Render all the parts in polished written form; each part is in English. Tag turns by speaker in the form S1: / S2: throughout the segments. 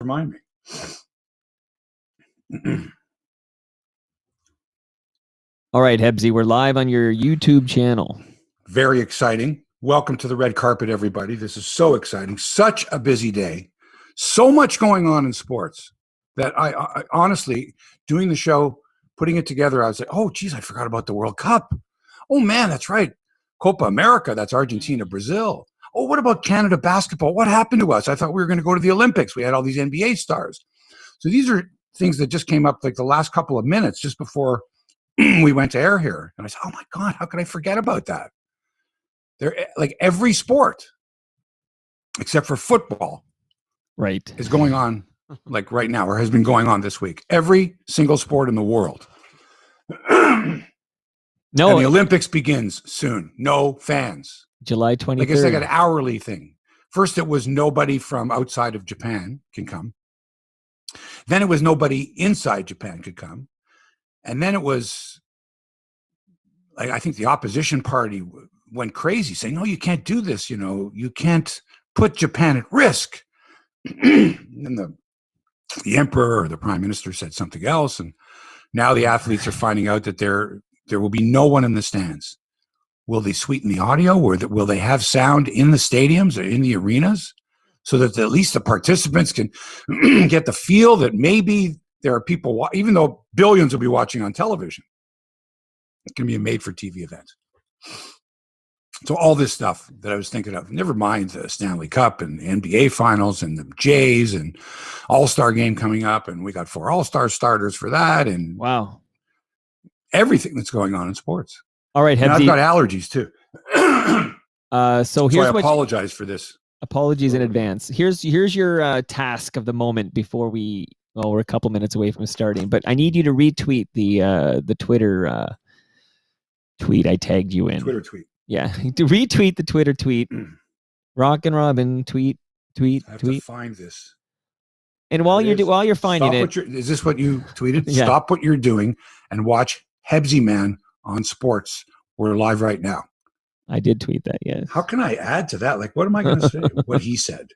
S1: Remind me.
S2: All right, Hebsy, we're live on your YouTube channel.
S1: Very exciting. Welcome to the red carpet, everybody. This is so exciting. Such a busy day. So much going on in sports that I honestly, doing the show, putting it together, I was like, oh, geez, I forgot about the World Cup. Oh, man, that's right. Copa America, that's Argentina, Brazil. Oh, what about Canada basketball? What happened to us? I thought we were going to go to the Olympics. We had all these NBA stars. So these are things that just came up like the last couple of minutes just before we went to air here. And I said, oh my God, how could I forget about that? They're like every sport except for football is going on like right now, or has been going on this week. Every single sport in the world. And the Olympics begins soon. No fans.
S2: July 23rd.
S1: I guess like an hourly thing. First, it was nobody from outside of Japan can come. Then it was nobody inside Japan could come. And then it was, like, I think the opposition party went crazy saying, no, you can't do this. You know, you can't put Japan at risk. And the emperor or the prime minister said something else. And now the athletes are finding out that there will be no one in the stands. Will they sweeten the audio? Or will they have sound in the stadiums or in the arenas so that at least the participants can get the feel that maybe there are people, even though billions will be watching on television, it can be a made-for-TV event. So all this stuff that I was thinking of, never mind the Stanley Cup and the NBA Finals and the Jays and All-Star game coming up, and we got 4 All-Star starters for that, and
S2: wow,
S1: everything that's going on in sports.
S2: All right,
S1: I've got allergies too.
S2: So
S1: I apologize for this.
S2: Apologies in advance. Here's your task of the moment before we're a couple minutes away from starting, but I need you to retweet the Twitter tweet I tagged you in.
S1: Twitter tweet.
S2: Yeah, to retweet the Twitter tweet. Rock and Robin tweet.
S1: I have to find this.
S2: And while you're finding
S1: is this what you tweeted?
S2: Yeah.
S1: Stop what you're doing and watch Hebsy Man on Sports. We're live right now.
S2: I did tweet that, yes.
S1: How can I add to that? Like, what am I going to say? What he said.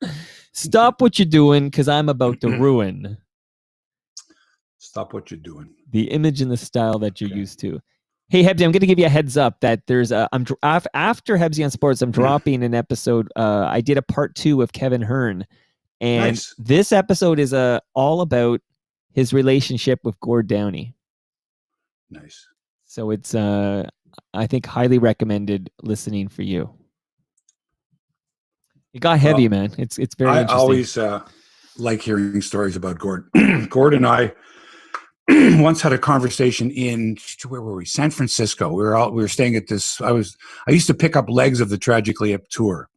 S2: Stop what you're doing, because I'm about to ruin.
S1: Stop what you're doing.
S2: The image and the style that you're used to. Hey, Hebsy, I'm going to give you a heads up that there's after Hebsy on Sports, I'm dropping an episode. I did a part 2 of Kevin Hearn. And This episode is all about his relationship with Gord Downie.
S1: Nice.
S2: So it's, I think, highly recommended listening for you. It got heavy, man. It's very interesting.
S1: I always like hearing stories about Gord. Gord and I once had a conversation in, where were we? San Francisco. We were staying at this. I used to pick up legs of the Tragically Hip tour.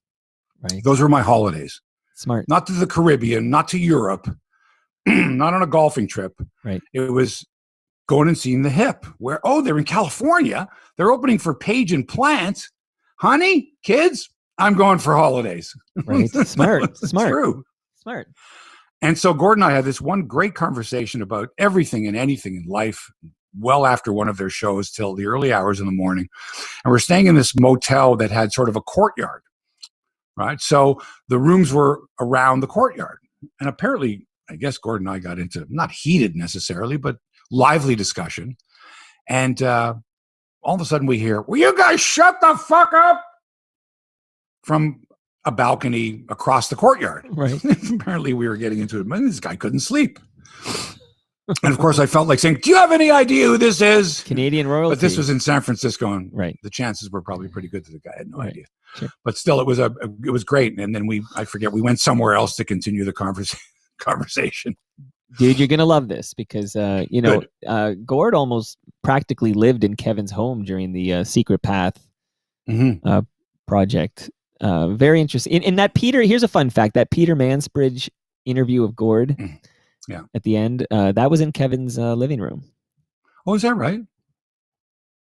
S2: Right.
S1: Those were my holidays.
S2: Smart.
S1: Not to the Caribbean, not to Europe, not on a golfing trip.
S2: Right.
S1: It was going and seeing the Hip, where, they're in California. They're opening for Page and Plant. Honey, kids, I'm going for holidays.
S2: Right. Smart. Smart.
S1: True.
S2: Smart.
S1: And so Gord and I had this one great conversation about everything and anything in life, well after one of their shows till the early hours in the morning. And we're staying in this motel that had sort of a courtyard, right? So the rooms were around the courtyard. And apparently, I guess Gord and I got into, not heated necessarily, but lively discussion. And all of a sudden we hear, will you guys shut the fuck up? From a balcony across the courtyard.
S2: Right.
S1: Apparently we were getting into it. Man, this guy couldn't sleep. And of course I felt like saying, do you have any idea who this is?
S2: Canadian royalty.
S1: But this was in San Francisco, and
S2: right.
S1: The chances were probably pretty good that the guy had no idea.
S2: Sure.
S1: But still, it was great. And then we went somewhere else to continue the conversation.
S2: Dude, you're going to love this because, Gord almost practically lived in Kevin's home during the Secret Path project. Very interesting. In that here's a fun fact, that Peter Mansbridge interview of Gord at the end, that was in Kevin's living room.
S1: Oh, is that right?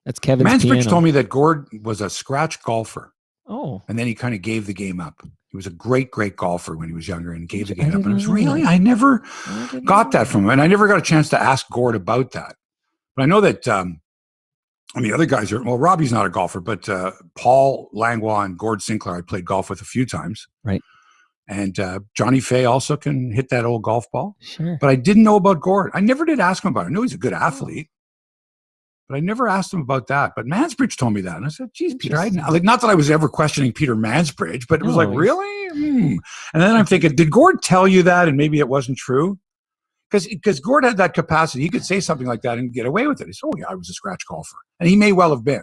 S2: That's Kevin's
S1: Mansbridge
S2: piano.
S1: told me that Gord was a scratch golfer.
S2: Oh.
S1: And then he kind of gave the game up. He was a great, great golfer when he was younger and gave the game up. And it was really, I never got that from him. And I never got a chance to ask Gord about that. But I know that, the other guys are, well, Robbie's not a golfer, but Paul Langlois and Gord Sinclair I played golf with a few times.
S2: Right.
S1: And Johnny Fay also can hit that old golf ball.
S2: Sure.
S1: But I didn't know about Gord. I never did ask him about it. I knew he's a good athlete. But I never asked him about that. But Mansbridge told me that. And I said, geez, Peter, not that I was ever questioning Peter Mansbridge, but it was like, really? And then I'm thinking, did Gord tell you that? And maybe it wasn't true? Because Gord had that capacity. He could say something like that and get away with it. He said, oh, yeah, I was a scratch golfer. And he may well have been.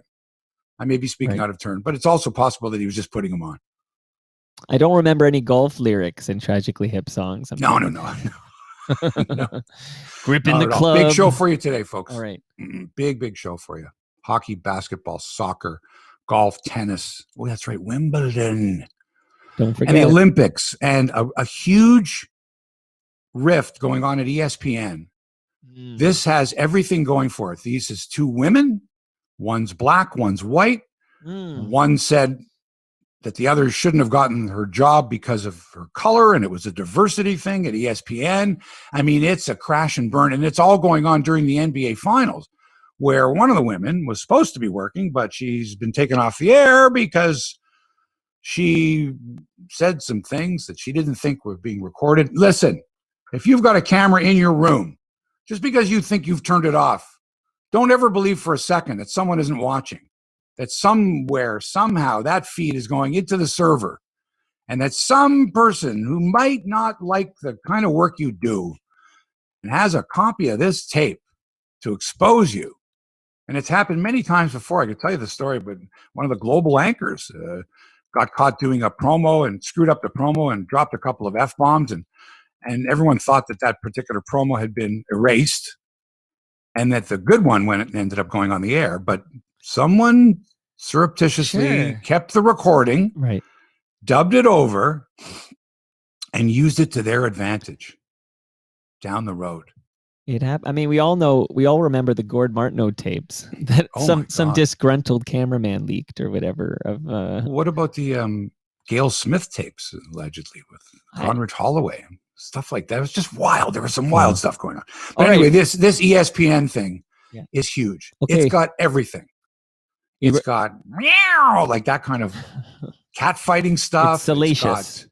S1: I may be speaking out of turn. But it's also possible that he was just putting him on.
S2: I don't remember any golf lyrics in Tragically Hip songs.
S1: No.
S2: Gripping the club.
S1: Big show for you today, folks.
S2: All right.
S1: Big show for you. Hockey, basketball, soccer, golf, tennis. Oh, that's right. Wimbledon.
S2: Don't forget.
S1: And the Olympics. And a huge rift going on at ESPN. This has everything going for it. These is two women. One's black, one's white. One said that the other shouldn't have gotten her job because of her color, and it was a diversity thing at ESPN. I mean, it's a crash and burn, and it's all going on during the NBA Finals, where one of the women was supposed to be working, but she's been taken off the air because she said some things that she didn't think were being recorded. Listen, if you've got a camera in your room, just because you think you've turned it off, don't ever believe for a second that someone isn't watching. That somewhere, somehow, that feed is going into the server, and that some person who might not like the kind of work you do and has a copy of this tape to expose you. And it's happened many times before. I could tell you the story, but one of the global anchors got caught doing a promo and screwed up the promo and dropped a couple of F-bombs, and everyone thought that particular promo had been erased and that the good one ended up going on the air, but someone surreptitiously kept the recording, dubbed it over, and used it to their advantage down the road.
S2: It happened. I mean, we all remember the Gord Martineau tapes that some disgruntled cameraman leaked or whatever.
S1: What about the Gail Smith tapes, allegedly, with Conrad Holloway and stuff like that? It was just wild. There was some wild stuff going on. But anyway, this ESPN thing is huge. Okay. It's got everything. It's got like that kind of cat fighting stuff.
S2: It's salacious.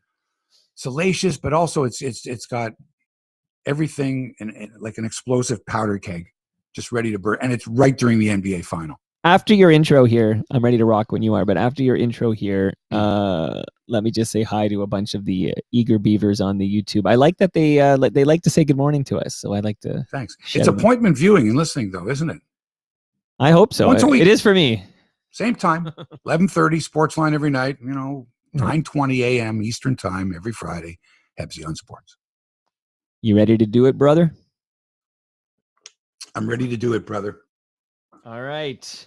S1: Salacious, but also it's got everything in like an explosive powder keg, just ready to burn. And it's right during the NBA final.
S2: After your intro here, I'm ready to rock when you are, but after your intro here, let me just say hi to a bunch of the eager beavers on the YouTube. I like that they like to say good morning to us, so I like to.
S1: Thanks. It's appointment viewing and listening, though, isn't it?
S2: I hope so.
S1: Once a week.
S2: It is for me.
S1: Same time, 11:30, Sportsline every night, 9:20 a.m. Eastern time every Friday, Hebsy on Sports.
S2: You ready to do it, brother?
S1: I'm ready to do it, brother.
S2: All right.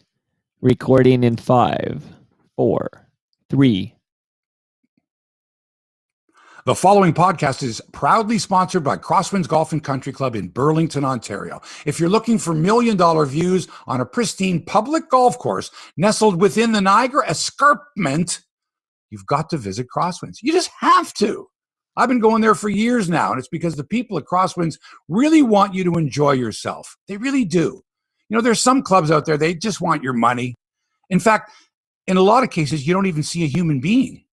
S2: Recording in 5, 4, 3.
S1: The following podcast is proudly sponsored by Crosswinds Golf and Country Club in Burlington, Ontario. If you're looking for $1 million views on a pristine public golf course nestled within the Niagara Escarpment, you've got to visit Crosswinds. You just have to. I've been going there for years now, and it's because the people at Crosswinds really want you to enjoy yourself. They really do. There's some clubs out there, they just want your money. In fact, in a lot of cases, you don't even see a human being,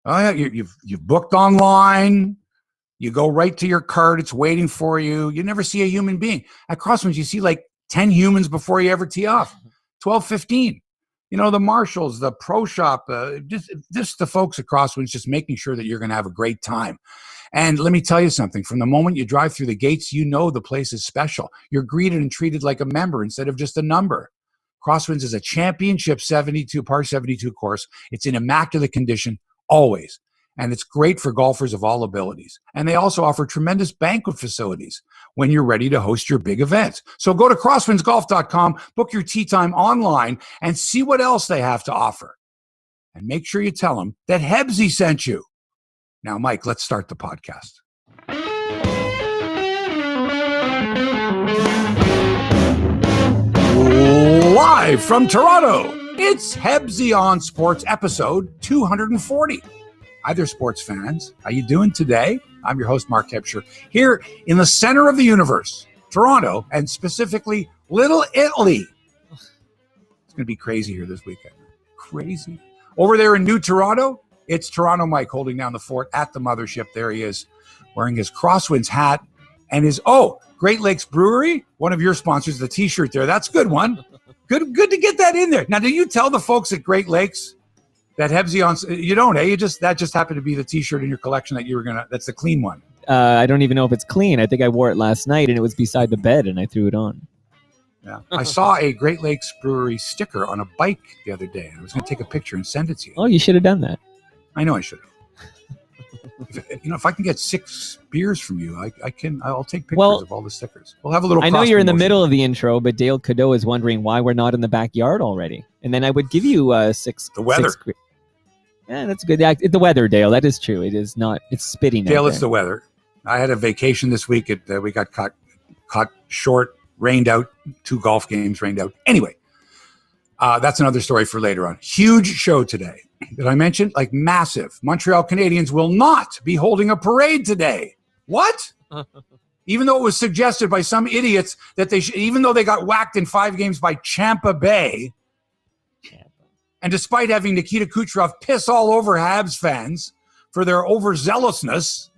S1: Oh, yeah, you've booked online. You go right to your cart. It's waiting for you. You never see a human being. At Crosswinds, you see like 10 humans before you ever tee off, 12, 15. The marshals, the pro shop, just the folks at Crosswinds just making sure that you're going to have a great time. And let me tell you something. From the moment you drive through the gates, the place is special. You're greeted and treated like a member instead of just a number. Crosswinds is a championship par 72 course. It's in immaculate condition. Always. And it's great for golfers of all abilities. And they also offer tremendous banquet facilities when you're ready to host your big events. So go to crosswindsgolf.com, book your tee time online, and see what else they have to offer. And make sure you tell them that Hebsy sent you. Now, Mike, let's start the podcast. Live from Toronto, it's Hebsy on Sports episode 240. Hi there, sports fans. How you doing today? I'm your host, Mark Hebscher, here in the center of the universe, Toronto, and specifically Little Italy. It's going to be crazy here this weekend. Crazy. Over there in New Toronto, It's Toronto Mike holding down the fort at the mothership. There he is, wearing his Crosswinds hat and his Great Lakes Brewery, one of your sponsors, the T-shirt there. That's a good one. Good to get that in there. Now, do you tell the folks at Great Lakes that Hebsy on? You don't, eh? That just happened to be the T-shirt in your collection that you were gonna. That's the clean one.
S2: I don't even know if it's clean. I think I wore it last night, and it was beside the bed, and I threw it on.
S1: Yeah, I saw a Great Lakes Brewery sticker on a bike the other day. I was going to take a picture and send it to you.
S2: Oh, you should have done that.
S1: I know I should have. If I can get 6 beers from you, I'll take pictures of all the stickers. We'll have a little.
S2: I know you're in the middle of the intro, but Dale Cadeau is wondering why we're not in the backyard already. And then I would give you 6.
S1: The weather.
S2: Yeah, that's good. The weather, Dale. That is true. It is not. It's spitting.
S1: Dale, it's the weather. I had a vacation this week. We got caught short, rained out. 2 golf games rained out. Anyway, that's another story for later on. Huge show today. Did I mention? Like massive. Montreal Canadiens will not be holding a parade today. What? Even though it was suggested by some idiots that they should, even though they got whacked in 5 games by Tampa Bay, and despite having Nikita Kucherov piss all over Habs fans for their overzealousness,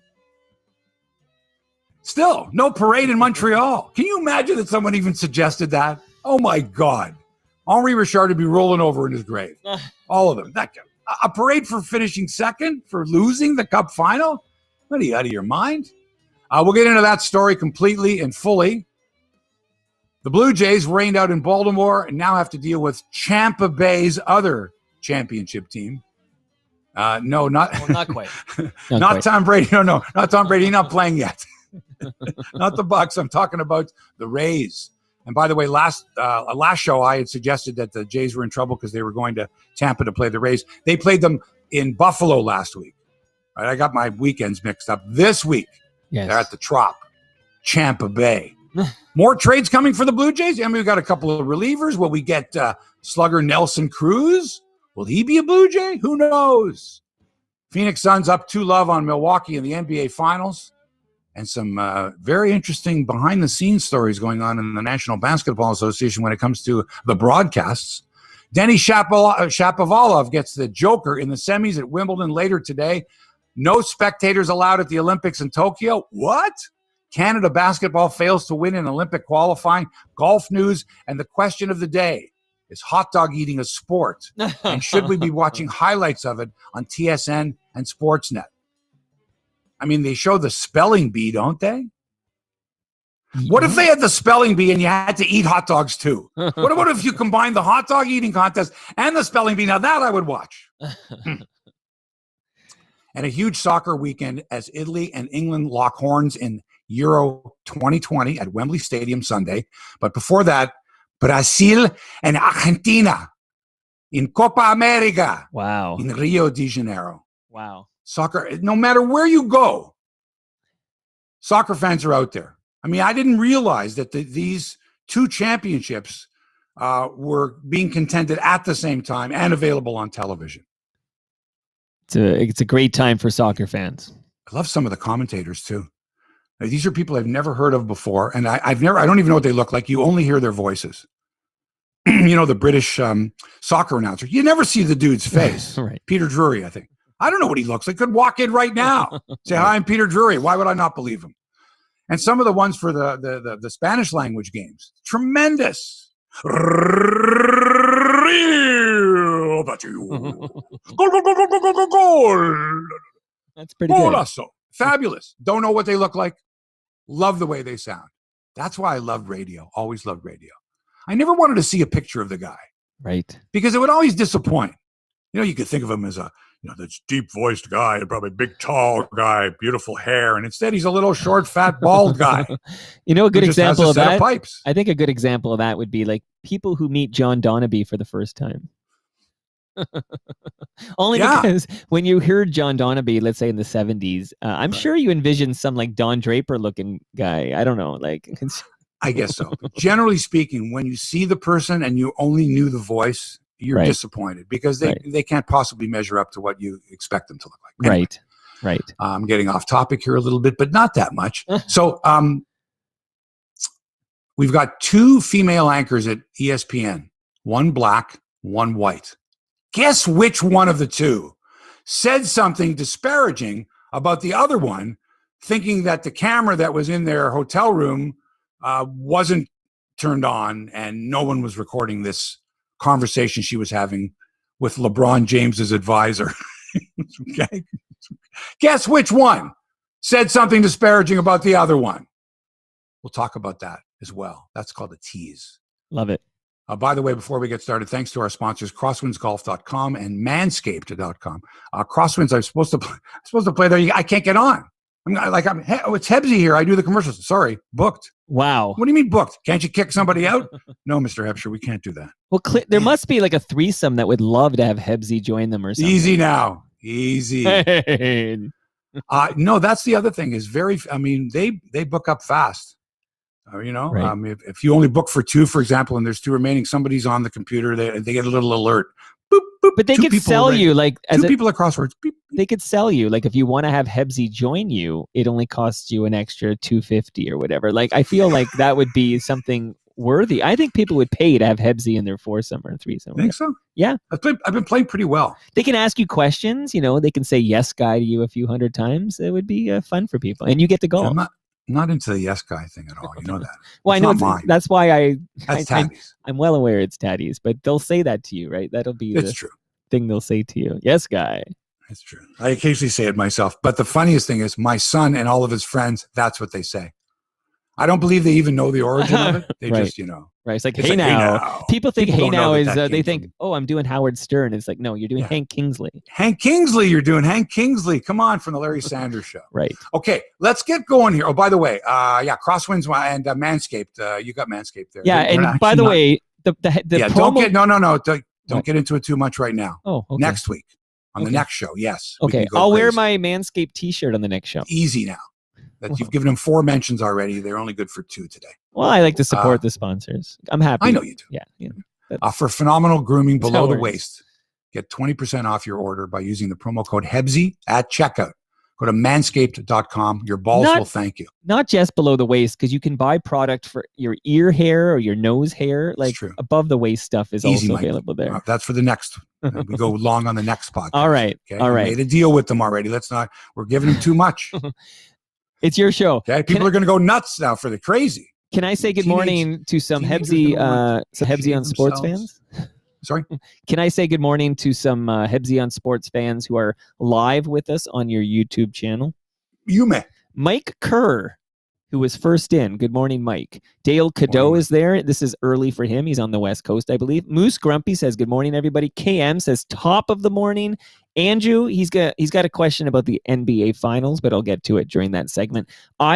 S1: still no parade in Montreal. Can you imagine that someone even suggested that? Oh my God. Henri Richard would be rolling over in his grave. All of them. A parade for finishing second, for losing the Cup final? What, are you out of your mind? We'll get into that story completely and fully. The Blue Jays rained out in Baltimore and now have to deal with Tampa Bay's other championship team. No, not
S2: quite.
S1: Not
S2: quite.
S1: Tom Brady. No, not Tom Brady. Not playing yet. Not the Bucks. I'm talking about the Rays. And by the way, last show I had suggested that the Jays were in trouble because they were going to Tampa to play the Rays. They played them in Buffalo last week. Right, I got my weekends mixed up. This week, they're at the Trop, Tampa Bay. More trades coming for the Blue Jays. I mean, we got a couple of relievers. Will we get slugger Nelson Cruz? Will he be a Blue Jay? Who knows? Phoenix Suns up 2-0 on Milwaukee in the NBA Finals. And some very interesting behind-the-scenes stories going on in the National Basketball Association when it comes to the broadcasts. Denny Shapovalov gets the Joker in the semis at Wimbledon later today. No spectators allowed at the Olympics in Tokyo. What? Canada basketball fails to win in Olympic qualifying. Golf news, and the question of the day, is hot dog eating a sport? And should we be watching highlights of it on TSN and Sportsnet? I mean, they show the spelling bee, don't they? What if they had the spelling bee and you had to eat hot dogs too? What about if you combined the hot dog eating contest and the spelling bee? Now that I would watch. And a huge soccer weekend as Italy and England lock horns in Euro 2020 at Wembley Stadium Sunday. But before that, Brazil and Argentina in Copa America.
S2: Wow.
S1: In Rio de Janeiro.
S2: Wow.
S1: Soccer, no matter where you go, soccer fans are out there. I mean, I didn't realize that these 2 championships were being contended at the same time and available on television.
S2: It's a great time for soccer fans.
S1: I love some of the commentators too. These are people I've never heard of before, and I don't even know what they look like. You only hear their voices. You know, the British soccer announcer. You never see the dude's face.
S2: Right.
S1: Peter Drury, I think. I don't know what he looks like. Could walk in right now. Say, hi, I'm Peter Drury. Why would I not believe him? And some of the ones for the Spanish language games. Tremendous. Real goal.
S2: That's pretty good.
S1: Golazo. Fabulous. Don't know what they look like. Love the way they sound. That's why I loved radio. Always loved radio. I never wanted to see a picture of the guy.
S2: Right.
S1: Because it would always disappoint. You know, you could think of him as this deep-voiced guy, probably big, tall guy, beautiful hair, and instead he's a little short, fat, bald guy.
S2: You know, a good example of that.
S1: Pipes.
S2: I think a good example of that would be like people who meet John Donaby for the first time. Only because when you heard John Donaby, let's say in the 70s, I'm sure you envisioned some like Don Draper-looking guy. I don't know, like.
S1: I guess so. But generally speaking, when you see the person and you only knew the voice, you're disappointed because they can't possibly measure up to what you expect them to look like. Anyway,
S2: Right.
S1: I'm getting off topic here a little bit, but not that much. So we've got 2 female anchors at ESPN, one black, one white. Guess which one of the 2 said something disparaging about the other one, thinking that the camera that was in their hotel room wasn't turned on and no one was recording this conversation she was having with LeBron James's advisor. Okay. Guess which one said something disparaging about the other one? We'll talk about that as well. That's called a tease.
S2: Love it.
S1: By the way, before we get started, thanks to our sponsors, crosswindsgolf.com and manscaped.com. Crosswinds, I'm supposed to play there. I can't get on. It's Hebsy here. I do the commercials. Sorry, booked.
S2: Wow.
S1: What do you mean booked? Can't you kick somebody out? No, Mr. Hebsher, we can't do that.
S2: Well, there must be like a threesome that would love to have Hebsy join them or something.
S1: Easy now. Easy.
S2: Hey.
S1: No, that's the other thing is they book up fast.
S2: Right.
S1: If you only book for 2, for example, and there's 2 remaining, somebody's on the computer, they get a little alert. Boop, boop,
S2: but they could sell you like
S1: as 2 people at Crosswords. Beep, beep.
S2: They could sell you like if you want to have Hebsy join you, it only costs you an extra $250 or whatever. Like I feel like that would be something worthy. I think people would pay to have Hebsy in their foursome or threesome.
S1: Think so?
S2: Yeah.
S1: I've been playing pretty well.
S2: They can ask you questions. They can say yes guy to you a few hundred times. It would be fun for people, and you get to go.
S1: Yeah, I'm not into the yes guy thing at all. You know that.
S2: Well, I know that's why
S1: That's Taddy's.
S2: I'm well aware it's Taddy's, but they'll say that to you, right? That'll be the
S1: true
S2: thing they'll say to you. Yes guy.
S1: That's true. I occasionally say it myself, but the funniest thing is my son and all of his friends. That's what they say. I don't believe they even know the origin of it. They
S2: right.
S1: just,
S2: Right. It's like, hey now. People think hey now is, they think, I'm doing Howard Stern. It's like, no, you're doing Hank Kingsley.
S1: Hank Kingsley. You're doing Hank Kingsley. Come on, from the Larry Sanders Show.
S2: Right.
S1: Okay, let's get going here. Oh, by the way, Crosswinds and Manscaped. You got Manscaped there.
S2: Yeah, and by the way, the promo...
S1: Don't get into it too much right now.
S2: Oh, okay.
S1: Next week on the next show, yes.
S2: Okay, I'll wear my Manscaped T-shirt on the next show.
S1: Easy now. You've given them 4 mentions already. They're only good for 2 today.
S2: Well, I like to support the sponsors. I'm happy.
S1: I know you do.
S2: Yeah.
S1: For phenomenal grooming below the waist, get 20% off your order by using the promo code Hebsy at checkout. Go to manscaped.com. Your balls will thank you.
S2: Not just below the waist, because you can buy product for your ear hair or your nose hair. Like above the waist stuff is also available there.
S1: That's for the next. We go long on the next podcast.
S2: All right.
S1: Okay?
S2: All right.
S1: I made a deal with them already. We're giving them too much.
S2: It's your show.
S1: Okay. People are going to go nuts now for the crazy.
S2: Can I say good morning to some Hebsy on Sports fans?
S1: Sorry?
S2: Can I say good morning to some Hebsy on Sports fans who are live with us on your YouTube channel?
S1: You may.
S2: Mike Kerr, who was first in. Good morning, Mike. Dale Cadeau is there. This is early for him. He's on the West Coast, I believe. Moose Grumpy says good morning, everybody. KM says top of the morning. Andrew, he's got a question about the NBA Finals, but I'll get to it during that segment.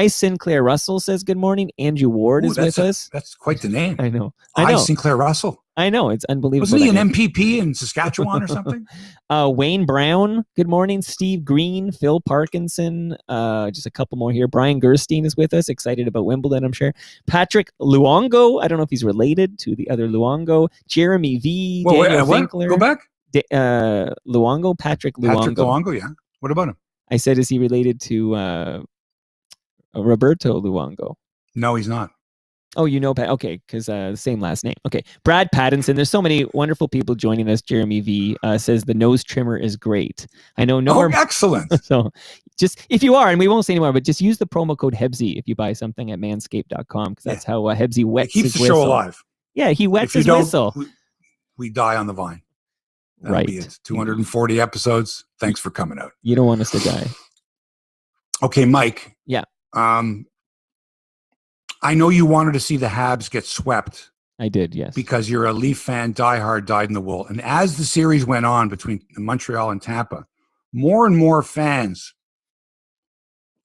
S2: Sinclair Russell says good morning. Andrew Ward is with us.
S1: That's quite the name.
S2: I know.
S1: Sinclair Russell.
S2: I know. It's unbelievable.
S1: Wasn't he an MPP in Saskatchewan or something?
S2: Wayne Brown, good morning. Steve Green, Phil Parkinson, just a couple more here. Brian Gerstein is with us, excited about Wimbledon, I'm sure. Patrick Luongo, I don't know if he's related to the other Luongo. Jeremy V, Daniel Winkler.
S1: Go back.
S2: Luongo, Patrick Luongo.
S1: Patrick Luongo, yeah. What about him?
S2: I said, is he related to Roberto Luongo?
S1: No, he's not.
S2: Oh, okay, because the same last name. Okay, Brad Pattinson. There's so many wonderful people joining us. Jeremy V says the nose trimmer is great. I know no more.
S1: Excellent.
S2: So just, if you are, and we won't say anymore, but just use the promo code Hebsy if you buy something at manscaped.com, because that's how Hebsy wets his whistle.
S1: Keeps the show alive.
S2: Yeah, he wets his whistle.
S1: We die on the vine.
S2: That'll
S1: be it. 240 episodes. Thanks for coming out.
S2: You don't want us to die.
S1: Okay, Mike.
S2: Yeah.
S1: I know you wanted to see the Habs get swept.
S2: I did, yes.
S1: Because you're a Leaf fan, diehard, dyed in the wool. And as the series went on between Montreal and Tampa, more and more fans,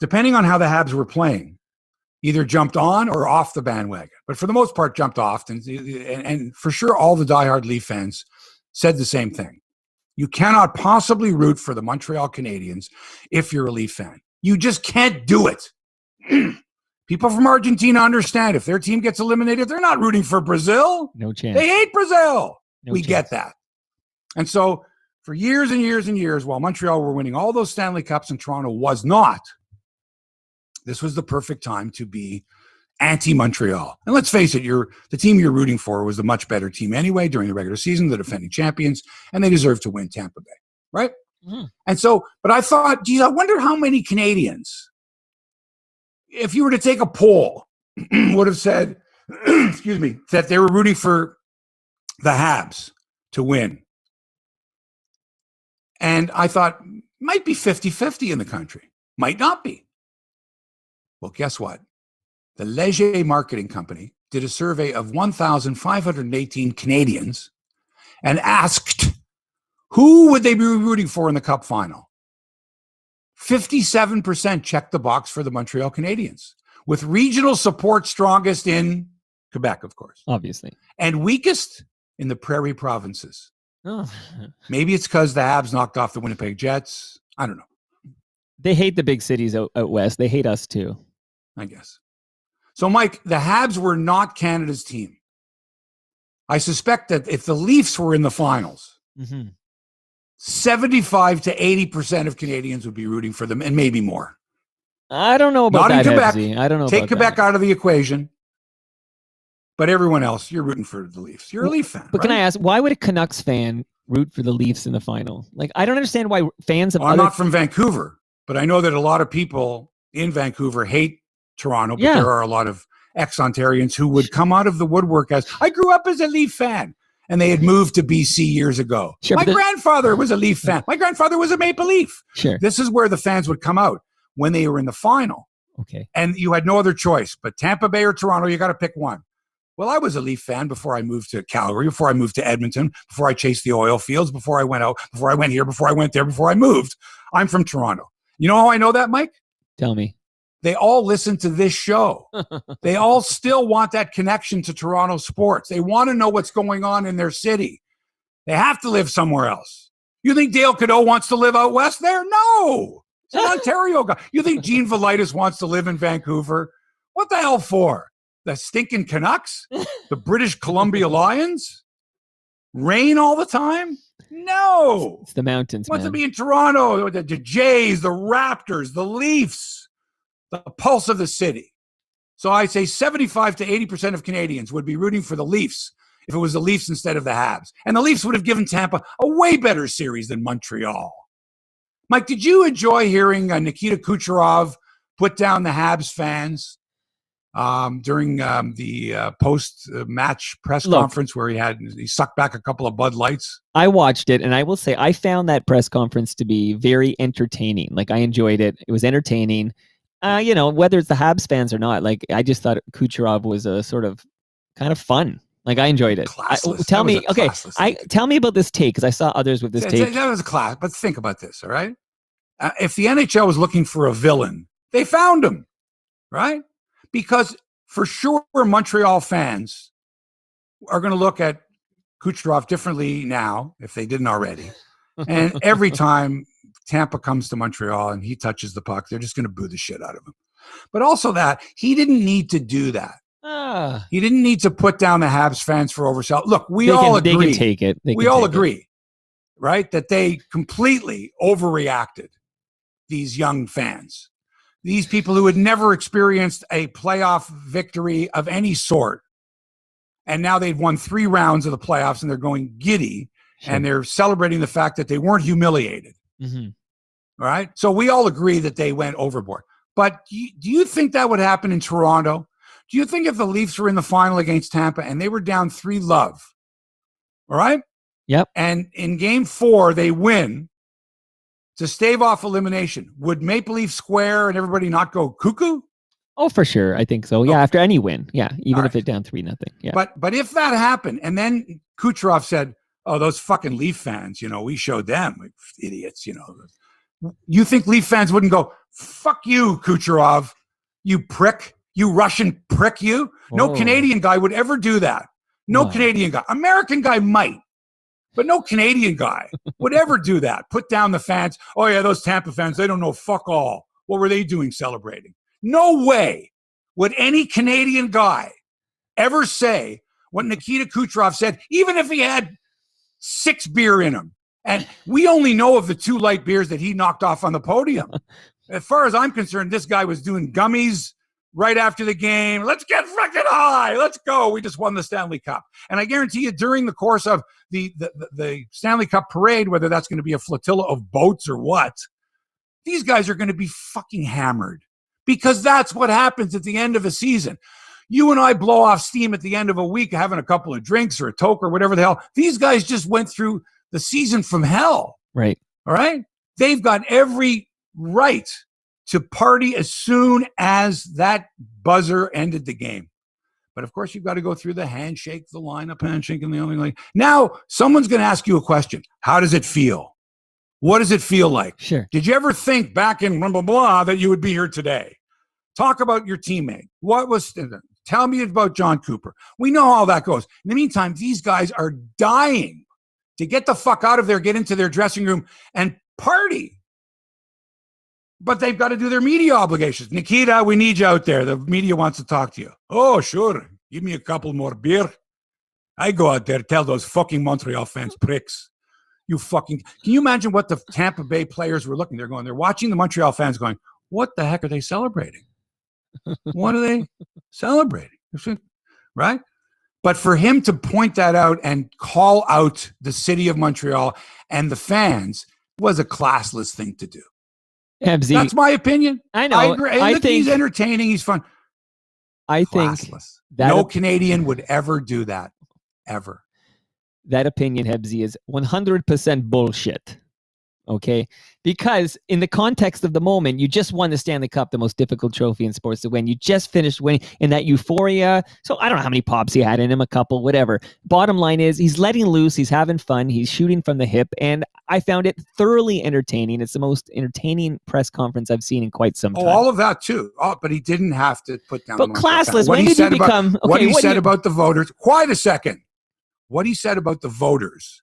S1: depending on how the Habs were playing, either jumped on or off the bandwagon. But for the most part, jumped off. And for sure, all the diehard Leaf fans said the same thing. You cannot possibly root for the Montreal Canadiens if you're a Leaf fan. You just can't do it. People from Argentina understand if their team gets eliminated, they're not rooting for Brazil.
S2: No chance.
S1: They hate Brazil.
S2: We
S1: get that. And so for years and years and years, while Montreal were winning all those Stanley Cups and Toronto was not, this was the perfect time to be anti-Montreal. And let's face it, the team you're rooting for was the much better team anyway during the regular season, the defending champions, and they deserve to win Tampa Bay, right? And so, but I thought, geez, I wonder how many Canadians, if you were to take a poll, would have said, excuse me, that they were rooting for the Habs to win. And I thought, might be 50-50 in the country. Might not be. Well, guess what? The Leger Marketing Company did a survey of 1,518 Canadians and asked who would they be rooting for in the Cup final. 57% checked the box for the Montreal Canadiens, with regional support strongest in Quebec, of course.
S2: Obviously.
S1: And weakest in the Prairie provinces.
S2: Oh.
S1: Maybe it's because the Habs knocked off the Winnipeg Jets. I don't know.
S2: They hate the big cities out west. They hate us too,
S1: I guess. So, Mike, the Habs were not Canada's team. I suspect that if the Leafs were in the finals, 75 to 80% of Canadians would be rooting for them, and maybe more.
S2: I don't know about
S1: not
S2: that,
S1: in Quebec.
S2: Hebsy. I don't know.
S1: Take
S2: about
S1: Quebec
S2: that.
S1: out of the equation. But everyone else, you're rooting for the Leafs. You're a Leaf fan.
S2: But
S1: right?
S2: can I ask, why would a Canucks fan root for the Leafs in the final? Like, I don't understand why fans of
S1: I'm not from Vancouver, but I know that a lot of people in Vancouver hate Toronto, but there are a lot of ex-Ontarians who would come out of the woodwork as, I grew up as a Leaf fan. And they had moved to BC years ago.
S2: Sure,
S1: my grandfather was a Leaf fan. My grandfather was a Maple Leaf.
S2: Sure.
S1: This is where the fans would come out when they were in the final.
S2: Okay.
S1: And you had no other choice. But Tampa Bay or Toronto, you got to pick one. Well, I was a Leaf fan before I moved to Calgary, before I moved to Edmonton, before I chased the oil fields, before I went out, before I went here, before I went there, before I moved. I'm from Toronto. You know how I know that, Mike?
S2: Tell me.
S1: They all listen to this show. They all still want that connection to Toronto sports. They want to know what's going on in their city. They have to live somewhere else. You think Dale Cadeau wants to live out west there? No. He's an Ontario guy. You think Gene Velitis wants to live in Vancouver? What the hell for? The stinking Canucks? The British Columbia Lions? Rain all the time? No.
S2: It's the mountains,
S1: Wants
S2: man.
S1: to be in Toronto. The Jays, the Raptors, the Leafs. The pulse of the city. So I say 75 to 80% of Canadians would be rooting for the Leafs if it was the Leafs instead of the Habs. And the Leafs would have given Tampa a way better series than Montreal. Mike, did you enjoy hearing Nikita Kucherov put down the Habs fans during the post-match press conference where he sucked back a couple of Bud Lights?
S2: I watched it, and I will say I found that press conference to be very entertaining. Like, I enjoyed it. It was entertaining. Whether it's the Habs fans or not, like, I just thought Kucherov was a sort of kind of fun. Like, I enjoyed it. Tell me about this take, because I saw others with this take.
S1: That was a class, but think about this, all right? If the NHL was looking for a villain, they found him, right? Because for sure, Montreal fans are going to look at Kucherov differently now, if they didn't already. And every time Tampa comes to Montreal and he touches the puck, they're just going to boo the shit out of him. But also that he didn't need to do that. He didn't need to put down the Habs fans for oversell. Look, we all agree.
S2: They can take it.
S1: We all agree, right, that they completely overreacted, these young fans. These people who had never experienced a playoff victory of any sort. And now they've won 3 rounds of the playoffs and they're going giddy. Sure. And they're celebrating the fact that they weren't humiliated. All right. So we all agree that they went overboard. But do you think that would happen in Toronto? Do you think if the Leafs were in the final against Tampa and they were down 3-0, all right?
S2: Yep.
S1: And in game 4, they win to stave off elimination, would Maple Leaf Square and everybody not go cuckoo?
S2: Oh, for sure. I think so. Yeah. After any win. Yeah. Even if it's down 3-0. Yeah.
S1: But if that happened, and then Kucherov said, oh, those fucking Leaf fans, we showed them, like, idiots, You think Leaf fans wouldn't go, fuck you, Kucherov, you prick, you Russian prick, you? No Canadian guy would ever do that. No Canadian guy. American guy might, but no Canadian guy would ever do that. Put down the fans. Oh, yeah, those Tampa fans, they don't know fuck all. What were they doing celebrating? No way would any Canadian guy ever say what Nikita Kucherov said, even if he had 6 beer in him. And we only know of the 2 light beers that he knocked off on the podium. As far as I'm concerned, this guy was doing gummies, right after the game. Let's get freaking high. Let's go. We just won the Stanley Cup. And I guarantee you during the course of the Stanley Cup parade, whether that's going to be a flotilla of boats or what, these guys are going to be fucking hammered because that's what happens at the end of a season. You and I blow off steam at the end of a week having a couple of drinks or a toke or whatever the hell. These guys just went through the season from hell.
S2: Right.
S1: All right? They've got every right to party as soon as that buzzer ended the game. But of course, you've got to go through the handshake, the lineup handshake, and the only like. Now, someone's going to ask you a question. How does it feel? What does it feel like?
S2: Sure.
S1: Did you ever think back in blah, blah, blah that you would be here today? Talk about your teammate. Tell me about John Cooper. We know how that goes. In the meantime, these guys are dying to get the fuck out of there, get into their dressing room, and party. But they've got to do their media obligations. Nikita, we need you out there. The media wants to talk to you. Oh, sure. Give me a couple more beer. I go out there, tell those fucking Montreal fans pricks. You fucking, can you imagine what the Tampa Bay players were looking? They're watching the Montreal fans going, what the heck are they celebrating? What are they celebrating? Right? But for him to point that out and call out the city of Montreal and the fans was a classless thing to do.
S2: Hebsy,
S1: that's my opinion.
S2: I know.
S1: I agree. I think he's entertaining. He's fun.
S2: I
S1: classless.
S2: Think that
S1: no Canadian would ever do that. Ever.
S2: That opinion, Hebsy, is 100% bullshit. Okay? Because in the context of the moment, you just won the Stanley Cup, the most difficult trophy in sports to win. You just finished winning in that euphoria. So I don't know how many pops he had in him, a couple, whatever. Bottom line is he's letting loose. He's having fun. He's shooting from the hip. And I found it thoroughly entertaining. It's the most entertaining press conference I've seen in quite some time.
S1: Oh, all of that too. Oh, but he didn't have to put down.
S2: But classless, when did you become...
S1: What he said about the voters. Quiet a second. What he said about the voters.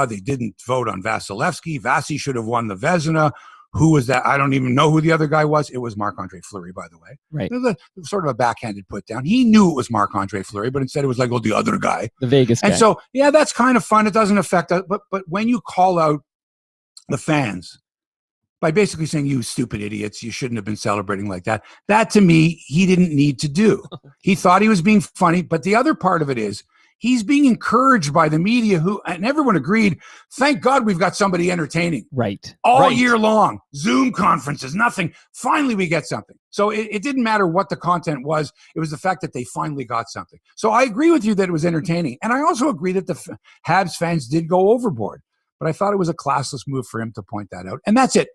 S1: They didn't vote on Vasilevsky. Vasi should have won the Vezina. Who was that? I don't even know who the other guy was. It was Marc-Andre Fleury, by the way.
S2: Right.
S1: It was sort of a backhanded put down. He knew it was Marc-Andre Fleury, but instead it was like, well, the other guy.
S2: The Vegas guy.
S1: And so, yeah, that's kind of fun. It doesn't affect us. But when you call out the fans by basically saying, you stupid idiots, you shouldn't have been celebrating like that, that to me, he didn't need to do. He thought he was being funny. But the other part of it is, he's being encouraged by the media and everyone agreed, thank God we've got somebody entertaining.
S2: Right.
S1: All year long. Zoom conferences, nothing. Finally, we get something. So it didn't matter what the content was. It was the fact that they finally got something. So I agree with you that it was entertaining. And I also agree that the Habs fans did go overboard. But I thought it was a classless move for him to point that out. And that's it.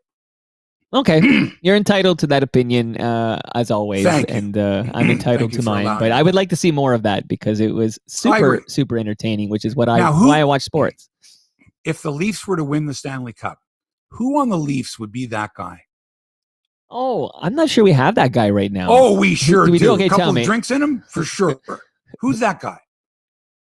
S2: Okay, you're entitled to that opinion, as always, and I'm entitled to mine. But I would like to see more of that because it was super entertaining, which is why I watch sports.
S1: If the Leafs were to win the Stanley Cup, who on the Leafs would be that guy?
S2: Oh, I'm not sure we have that guy right now.
S1: Oh, we sure do.
S2: Okay,
S1: a couple
S2: of
S1: drinks in him for sure. Who's that guy?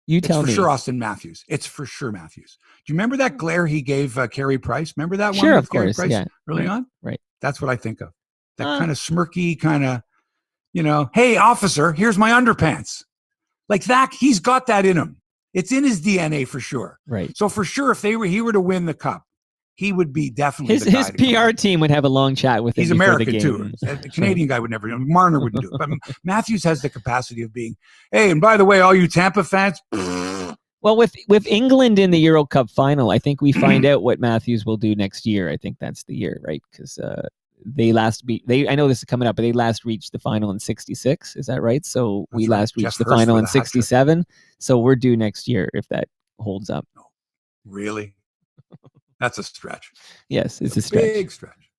S2: You tell me.
S1: It's for sure Austin Matthews. It's for sure Matthews. Do you remember that glare he gave Carey Price? Remember that one?
S2: Sure, of course.
S1: Price
S2: Yeah.
S1: Early on?
S2: Right.
S1: That's what I think of. That kind of smirky, kind of, hey, officer, here's my underpants. Like that, he's got that in him. It's in his DNA for sure.
S2: Right.
S1: So for sure, if he were to win the cup, he would be definitely
S2: his PR team would have a long chat with him.
S1: He's American too. A Canadian guy would never. Marner wouldn't do it. But Matthews has the capacity of being. Hey, and by the way, all you Tampa fans.
S2: Well, with England in the Euro Cup final, I think we find out what Matthews will do next year. I think that's the year, right? Because I know this is coming up, but they last reached the final in '66. Is that right? So we last reached the final in '67. So we're due next year if that holds up.
S1: Really? That's a stretch.
S2: Yes, it's a stretch.
S1: Big stretch.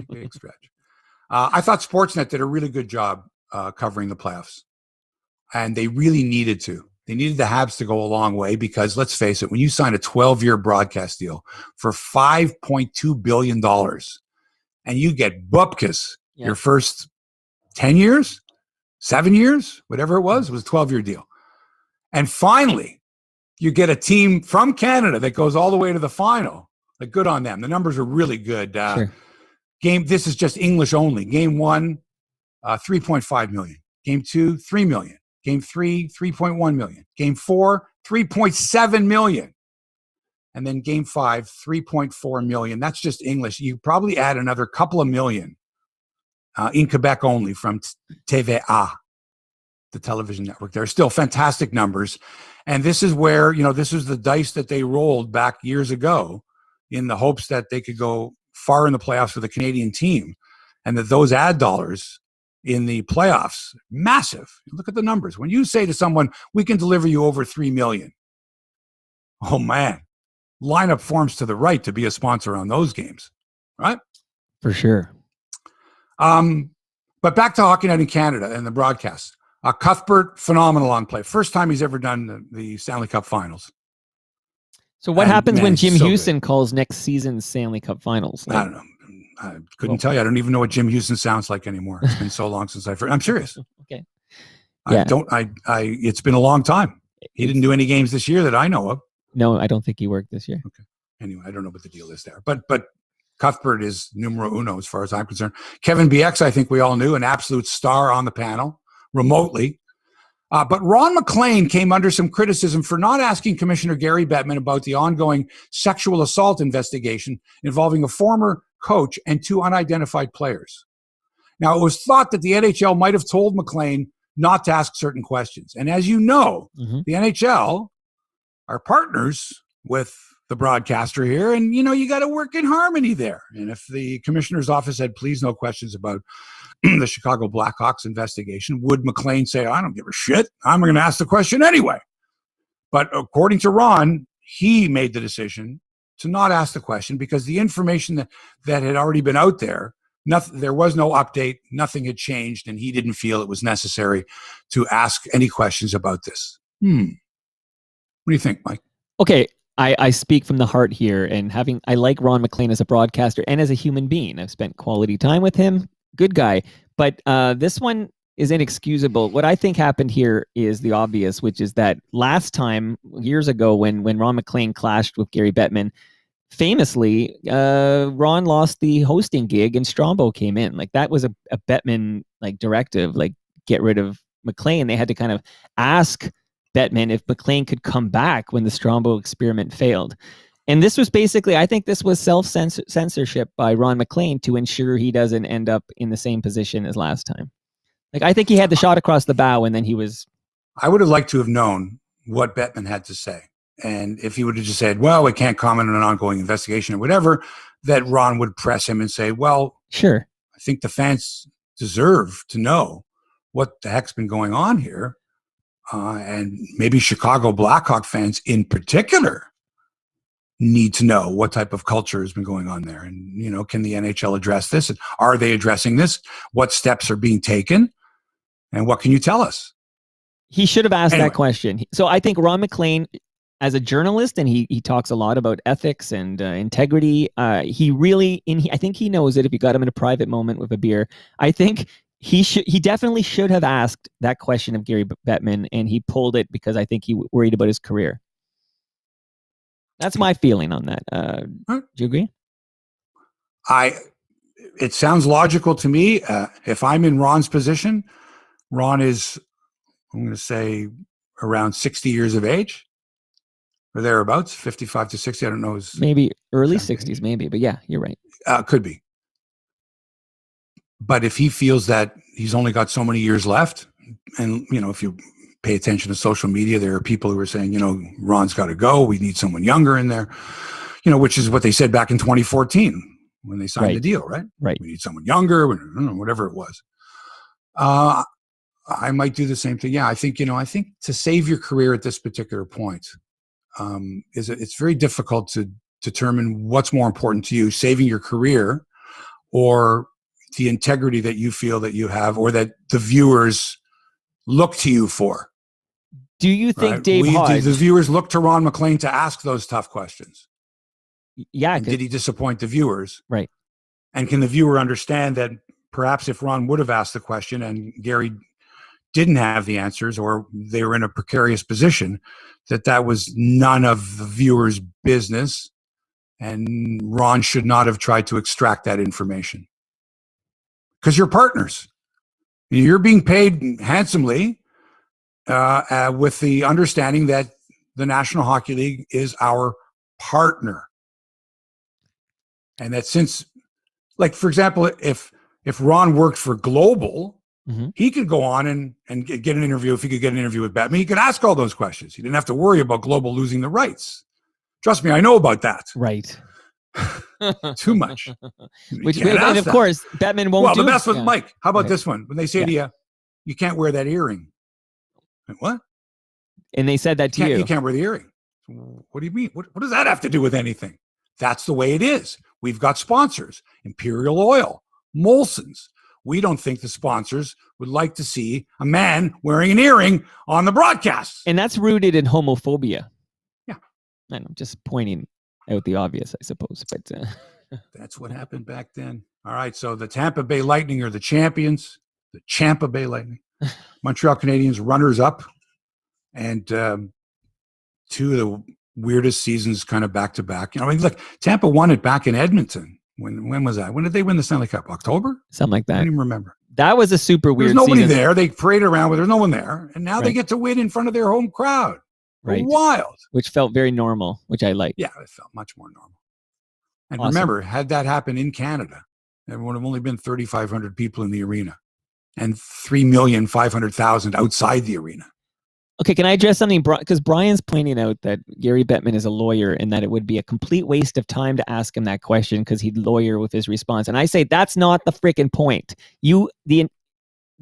S1: Big stretch. I thought Sportsnet did a really good job covering the playoffs. And they really needed to. They needed the Habs to go a long way because, let's face it, when you sign a 12-year broadcast deal for $5.2 billion and you get bupkis your first 10 years, 7 years, whatever it was a 12-year deal. And finally, you get a team from Canada that goes all the way to the final. Like, good on them. The numbers are really good.
S2: Sure.
S1: This is just English only. Game 1, 3.5 million. Game 2, 3 million. Game 3, 3.1 million. Game 4, 3.7 million. And then game 5, 3.4 million. That's just English. You probably add another couple of million in Quebec only from TVA, the television network. There are still fantastic numbers. And this is where, this is the dice that they rolled back years ago in the hopes that they could go far in the playoffs with a Canadian team, and that those ad dollars in the playoffs, massive. Look at the numbers. When you say to someone, we can deliver you over 3 million, oh man, lineup forms to the right to be a sponsor on those games, right?
S2: For sure.
S1: But back to Hockey Night in Canada and the broadcast. Cuthbert, phenomenal on play. First time he's ever done the Stanley Cup Finals.
S2: So what happens when Jim Houston calls next season's Stanley Cup Finals?
S1: I don't know. I couldn't tell you. I don't even know what Jim Houston sounds like anymore. It's been so long since I've heard. I'm serious.
S2: Okay.
S1: Yeah. It's been a long time. He didn't do any games this year that I know of.
S2: No, I don't think he worked this year.
S1: Okay. Anyway, I don't know what the deal is there. But Cuthbert is numero uno as far as I'm concerned. Kevin BX, I think we all knew, an absolute star on the panel remotely. But Ron MacLean came under some criticism for not asking Commissioner Gary Bettman about the ongoing sexual assault investigation involving a former coach and 2 unidentified players. Now, it was thought that the NHL might have told MacLean not to ask certain questions. And as you know, the NHL are partners with the broadcaster here, and you got to work in harmony there. And if the commissioner's office said, please no questions about the Chicago Blackhawks investigation, would MacLean say, I don't give a shit, I'm going to ask the question anyway? But according to Ron, he made the decision to not ask the question because the information that had already been out there, there was no update, nothing had changed, and he didn't feel it was necessary to ask any questions about this. What do you think, Mike?
S2: Okay, I speak from the heart here, and I like Ron MacLean as a broadcaster and as a human being. I've spent quality time with him. Good guy. But this one is inexcusable. What I think happened here is the obvious, which is that last time, years ago, when Ron MacLean clashed with Gary Bettman, famously, Ron lost the hosting gig and Strombo came in. Like, that was a Bettman directive, get rid of MacLean. They had to kind of ask Bettman if MacLean could come back when the Strombo experiment failed. And this was basically, I think this was self-censorship by Ron MacLean to ensure he doesn't end up in the same position as last time. I think he had the shot across the bow, and then he was...
S1: I would have liked to have known what Bettman had to say. And if he would have just said, well, we can't comment on an ongoing investigation or whatever, that Ron would press him and say, well,
S2: sure,
S1: I think the fans deserve to know what the heck's been going on here. And maybe Chicago Blackhawk fans in particular need to know what type of culture has been going on there. And, can the NHL address this? And are they addressing this? What steps are being taken? And what can you tell us?
S2: He should have asked that question. So I think Ron MacLean, as a journalist, and he talks a lot about ethics and integrity, I think he knows that if you got him in a private moment with a beer, I think he definitely should have asked that question of Gary Bettman, and he pulled it because I think he worried about his career. That's my feeling on that. Do you agree?
S1: It sounds logical to me. If I'm in Ron's position, Ron is, I'm going to say, around 60 years of age or thereabouts, 55 to 60. I don't know.
S2: Maybe early 60s, maybe. But yeah, you're right.
S1: Could be. But if he feels that he's only got so many years left, and, if you pay attention to social media, there are people who are saying, Ron's got to go. We need someone younger in there, which is what they said back in 2014 when they signed the deal, right?
S2: Right.
S1: We need someone younger, whatever it was. I might do the same thing. Yeah, I think to save your career at this particular point, it's very difficult to determine what's more important to you, saving your career or the integrity that you feel that you have or that the viewers look to you for.
S2: Do you think Dave Hodge...
S1: The viewers look to Ron MacLean to ask those tough questions?
S2: Yeah.
S1: Did he disappoint the viewers?
S2: Right.
S1: And can the viewer understand that perhaps if Ron would have asked the question and Gary didn't have the answers or they were in a precarious position, that was none of the viewer's business and Ron should not have tried to extract that information? Because you're partners. You're being paid handsomely with the understanding that the National Hockey League is our partner. And that since, for example, if if Ron worked for Global,
S2: Mm-hmm.
S1: he could go on and get an interview. If he could get an interview with Bettman, he could ask all those questions. He didn't have to worry about Global losing the rights. Trust me, I know about that.
S2: Right.
S1: Too much.
S2: And of course, Bettman won't.
S1: Well, the best was Mike. How about this one? When they say to
S2: Yeah.
S1: you, you can't wear that earring. Like, what?
S2: And they said that to you.
S1: You can't wear the earring. What do you mean? What does that have to do with anything? That's the way it is. We've got sponsors, Imperial Oil, Molson's. We don't think the sponsors would like to see a man wearing an earring on the broadcast.
S2: And that's rooted in homophobia.
S1: Yeah.
S2: And I'm just pointing out the obvious, I suppose. But
S1: that's what happened back then. All right. So the Tampa Bay Lightning are the champions, the Champa Bay Lightning. Montreal Canadiens runners up. And two of the weirdest seasons kind of back to back. You know, I mean, look, Tampa won it back in Edmonton. When was that? When did they win the Stanley Cup? October?
S2: Something like that.
S1: I don't even remember.
S2: That was a super weird
S1: season. There's nobody
S2: season.
S1: there. They paraded around, but there's no one there. And now they get to win in front of their home crowd.
S2: Right.
S1: Wild.
S2: Which felt very normal, which I liked.
S1: Yeah, it felt much more normal. And remember, had that happened in Canada, there would have only been 3,500 people in the arena and 3,500,000 outside the arena.
S2: Okay, can I address something? Because Brian's pointing out that Gary Bettman is a lawyer and that it would be a complete waste of time to ask him that question because he'd lawyer with his response. And I say that's not the freaking point.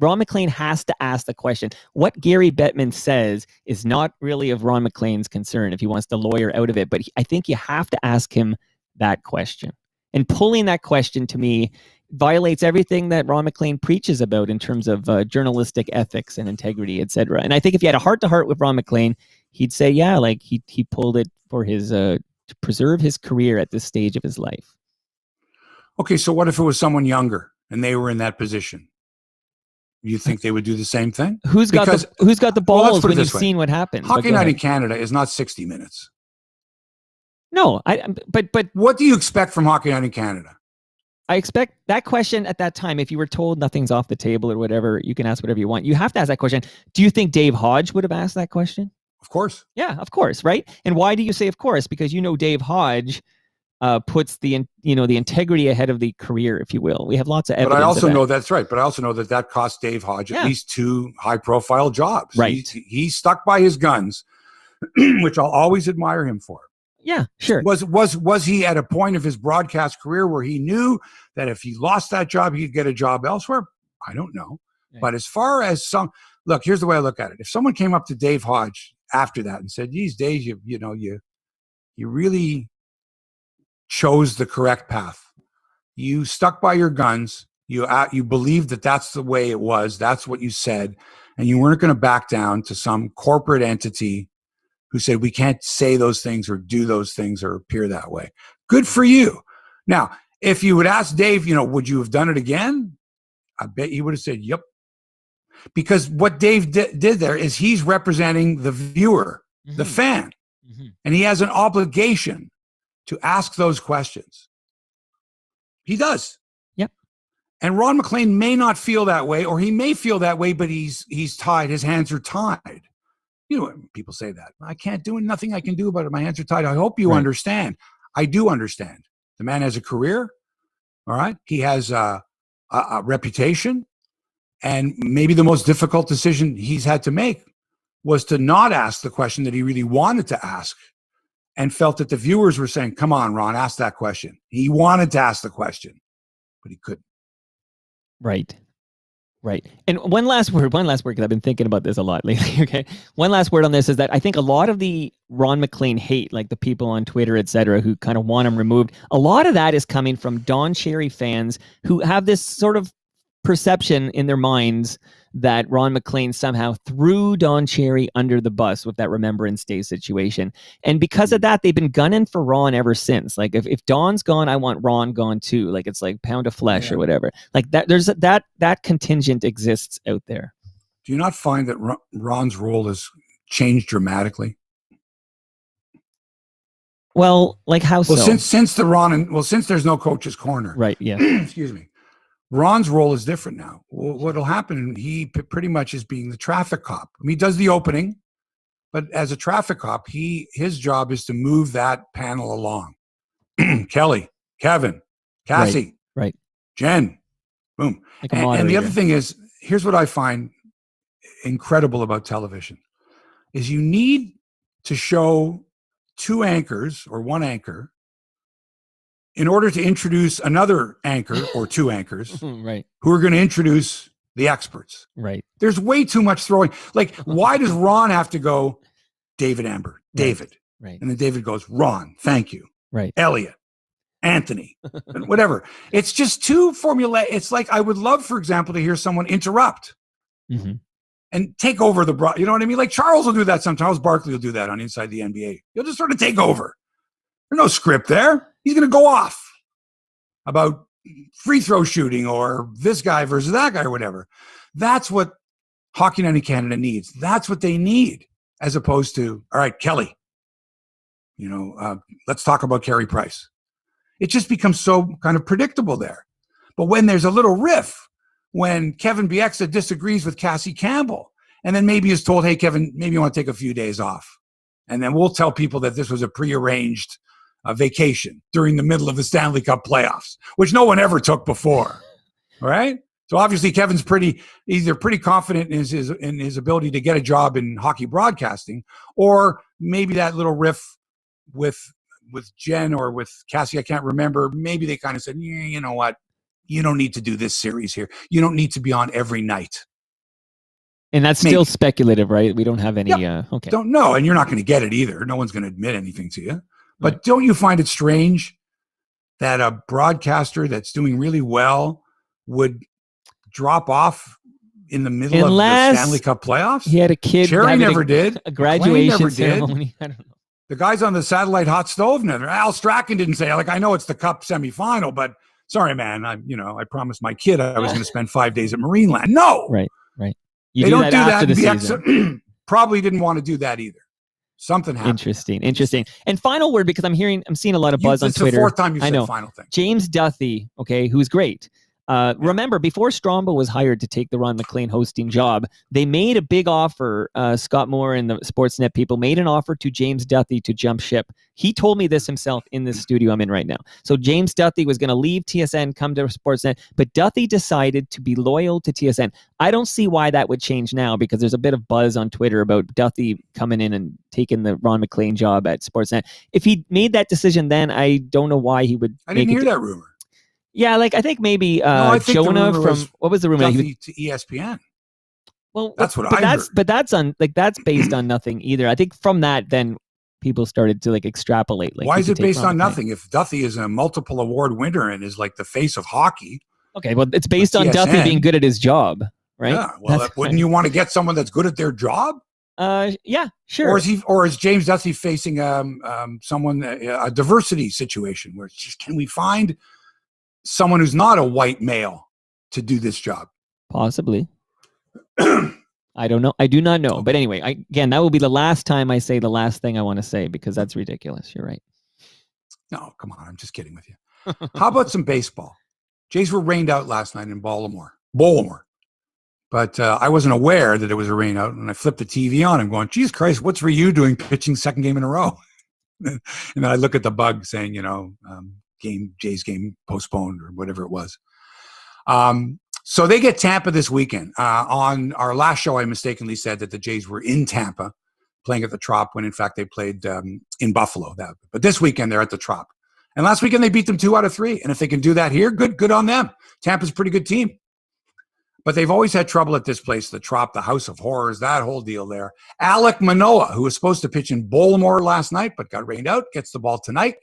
S2: Ron MacLean has to ask the question. What Gary Bettman says is not really of Ron MacLean's concern if he wants to lawyer out of it. But I think you have to ask him that question. And pulling that question to me violates everything that Ron MacLean preaches about in terms of journalistic ethics and integrity, etc. And I think if you had a heart-to-heart with Ron MacLean, he'd say, yeah, like he pulled it for his to preserve his career at this stage of his life.
S1: Okay, so what if it was someone younger and they were in that position? You think they would do the same thing?
S2: Who's got the balls when you've seen what happens?
S1: Hockey Night in Canada is not 60 minutes.
S2: No, but
S1: what do you expect from Hockey Night in Canada?
S2: I expect that question at that time. If you were told nothing's off the table or whatever, you can ask whatever you want. You have to ask that question. Do you think Dave Hodge would have asked that question?
S1: Of course.
S2: Yeah, of course, right? And why do you say of course? Because Dave Hodge puts the integrity ahead of the career, if you will. We have lots of evidence.
S1: But I also know that's right. But I also know that cost Dave Hodge at least 2 high-profile jobs.
S2: Right.
S1: He stuck by his guns, which I'll always admire him for.
S2: Yeah, sure.
S1: Was he at a point of his broadcast career where he knew that if he lost that job, he could get a job elsewhere? I don't know. Right. But as far as look, here's the way I look at it. If someone came up to Dave Hodge after that and said, "These days, you really chose the correct path. You stuck by your guns. You believed that that's the way it was. That's what you said, and you weren't going to back down to some corporate entity who said we can't say those things or do those things or appear that way. Good for you." Now, if you would ask Dave, would you have done it again? I bet he would have said, yep. Because what Dave did there is he's representing the viewer, the fan, and he has an obligation to ask those questions. He does.
S2: Yep.
S1: And Ron MacLean may not feel that way, or he may feel that way, but he's tied. His hands are tied. People say that. I can't do nothing I can do about it. My hands are tied. I hope you understand. I do understand. The man has a career. All right. He has a reputation. And maybe the most difficult decision he's had to make was to not ask the question that he really wanted to ask and felt that the viewers were saying, come on, Ron, ask that question. He wanted to ask the question, but he couldn't.
S2: Right. Right. And one last word, because I've been thinking about this a lot lately. Okay. One last word on this is that I think a lot of the Ron MacLean hate, like the people on Twitter, et cetera, who kind of want him removed, a lot of that is coming from Don Cherry fans who have this sort of perception in their minds that Ron MacLean somehow threw Don Cherry under the bus with that Remembrance Day situation. And because of that, they've been gunning for Ron ever since. Like if Don's gone, I want Ron gone too. Like it's like pound of flesh or whatever. Like that, there's that contingent exists out there.
S1: Do you not find that Ron's role has changed dramatically?
S2: Well, like how so?
S1: Since there's no coach's corner.
S2: Right, yeah.
S1: Excuse me. Ron's role is different now. What'll happen, he pretty much is being the traffic cop. I mean, he does the opening, but as a traffic cop, his job is to move that panel along. Kelly, Kevin, Cassie,
S2: right.
S1: Jen, Boom.
S2: Like a
S1: And
S2: moderator.
S1: the other thing is, here's what I find incredible about television is you need to show two anchors or one anchor in order to introduce another anchor or two anchors
S2: right.
S1: who are going to introduce the experts.
S2: Right.
S1: There's way too much throwing. Like, why does Ron have to go, David Amber, David?
S2: Right.
S1: And then David goes, Ron, thank you.
S2: Right.
S1: Elliot, Anthony, and whatever. It's just too formula. It's like, I would love, for example, to hear someone interrupt and take over the, you know what I mean? Like Charles will do that sometimes. Charles Barkley will do that on Inside the NBA. He'll just sort of take over. There's no script there. He's going to go off about free throw shooting or this guy versus that guy or whatever. That's what Hockey Night in Canada needs. That's what they need, as opposed to, all right, Kelly, let's talk about Carey Price. It just becomes so kind of predictable there. But when there's a little riff, when Kevin Bieksa disagrees with Cassie Campbell, and then maybe is told, hey, Kevin, maybe you want to take a few days off. And then we'll tell people that this was a prearranged vacation during the middle of the Stanley Cup playoffs, which no one ever took before. All right. So obviously Kevin's either pretty confident in his ability to get a job in hockey broadcasting, or maybe that little riff with Jen or with Cassie, I can't remember. Maybe they kind of said, yeah, you know what? You don't need to do this series here. You don't need to be on every night.
S2: And that's still speculative, right? We don't have any, okay.
S1: Don't know. And you're not going to get it either. No one's going to admit anything to you. But don't you find it strange that a broadcaster that's doing really well would drop off in the middle of the Stanley Cup playoffs?
S2: He had a kid.
S1: Cherry never did.
S2: A graduation ceremony. I don't know.
S1: The guys on the satellite hot stove never. Al Strachan didn't say, like, I know it's the Cup semifinal, but sorry, man. I promised my kid I was going to spend 5 days at Marineland. No.
S2: Right.
S1: They don't do that after the season. Probably didn't want to do that either. Something happened.
S2: Interesting. And final word, because I'm seeing a lot of buzz on Twitter.
S1: It's the fourth time you said final thing.
S2: James Duthie, who's great. Remember, before Strombo was hired to take the Ron MacLean hosting job, they made a big offer. Scott Moore and the Sportsnet people made an offer to James Duthie to jump ship. He told me this himself in this studio I'm in right now. So James Duthie was going to leave TSN, come to Sportsnet, but Duthie decided to be loyal to TSN. I don't see why that would change now, because there's a bit of buzz on Twitter about Duthie coming in and taking the Ron MacLean job at Sportsnet. If he made that decision then, I don't know why he would.
S1: I didn't hear that rumor.
S2: Yeah, like I think maybe Jonah from what was the rumor?
S1: Duthie to ESPN.
S2: Well,
S1: that's what I heard.
S2: But that's based on nothing either. I think from that, then people started to extrapolate.
S1: Why is it based on nothing? If Duthie is a multiple award winner and is like the face of hockey.
S2: Okay, well, it's based on Duthie being good at his job, right?
S1: Yeah. Well, wouldn't you want to get someone that's good at their job?
S2: Yeah, sure.
S1: Or is James Duthie facing someone a diversity situation where it's just, can we find someone who's not a white male to do this job?
S2: Possibly. I don't know. I do not know. But anyway, again, that will be the last time I say the last thing I want to say, because that's ridiculous. You're right.
S1: No, come on. I'm just kidding with you. How about some baseball? Jays were rained out last night in Baltimore. But I wasn't aware that it was a rain out, and I flipped the TV on. I'm going, geez Christ, what's Ryu doing pitching second game in a row? And then I look at the bug saying, Jays game postponed or whatever it was. So they get Tampa this weekend. On our last show, I mistakenly said that the Jays were in Tampa playing at the Trop, when in fact they played in Buffalo. But this weekend they're at the Trop. And last weekend they beat them 2 out of 3. And if they can do that here, good on them. Tampa's a pretty good team. But they've always had trouble at this place, the Trop, the House of Horrors, that whole deal there. Alek Manoah, who was supposed to pitch in Baltimore last night but got rained out, gets the ball tonight.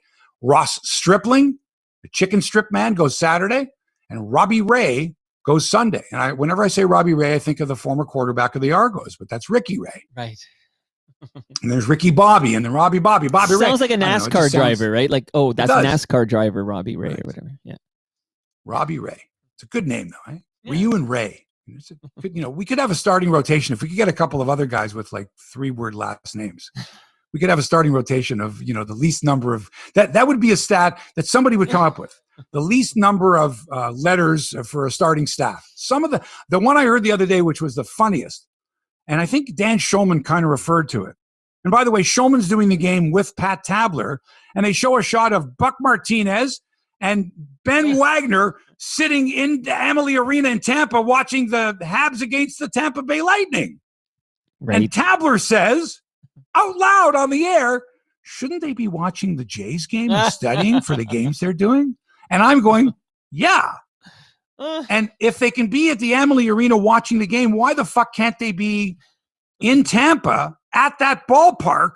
S1: Ross Stripling, the chicken strip man, goes Saturday. And Robbie Ray goes Sunday. And whenever I say Robbie Ray, I think of the former quarterback of the Argos, but that's Ricky Ray.
S2: Right.
S1: And there's Ricky Bobby and then Robbie Ray.
S2: Sounds like a NASCAR driver, right? Like, oh, that's a NASCAR driver, Robbie Ray, or whatever. Yeah. Robbie Ray.
S1: It's a good name, though, right? Yeah. Ryu and Ray. We could have a starting rotation. If we could get a couple of other guys with like 3-word last names, we could have a starting rotation of, the least number of that would be a stat that somebody would come up with. The least number of letters for a starting staff. Some of the one I heard the other day, which was the funniest, and I think Dan Shulman kind of referred to it. And by the way, Shulman's doing the game with Pat Tabler, and they show a shot of Buck Martinez and Ben Wagner sitting in the Amalie Arena in Tampa watching the Habs against the Tampa Bay Lightning.
S2: Right.
S1: And Tabler says out loud on the air, shouldn't they be watching the Jays game and studying for the games they're doing? And I'm going, yeah. And if they can be at the Amalie Arena watching the game, why the fuck can't they be in Tampa at that ballpark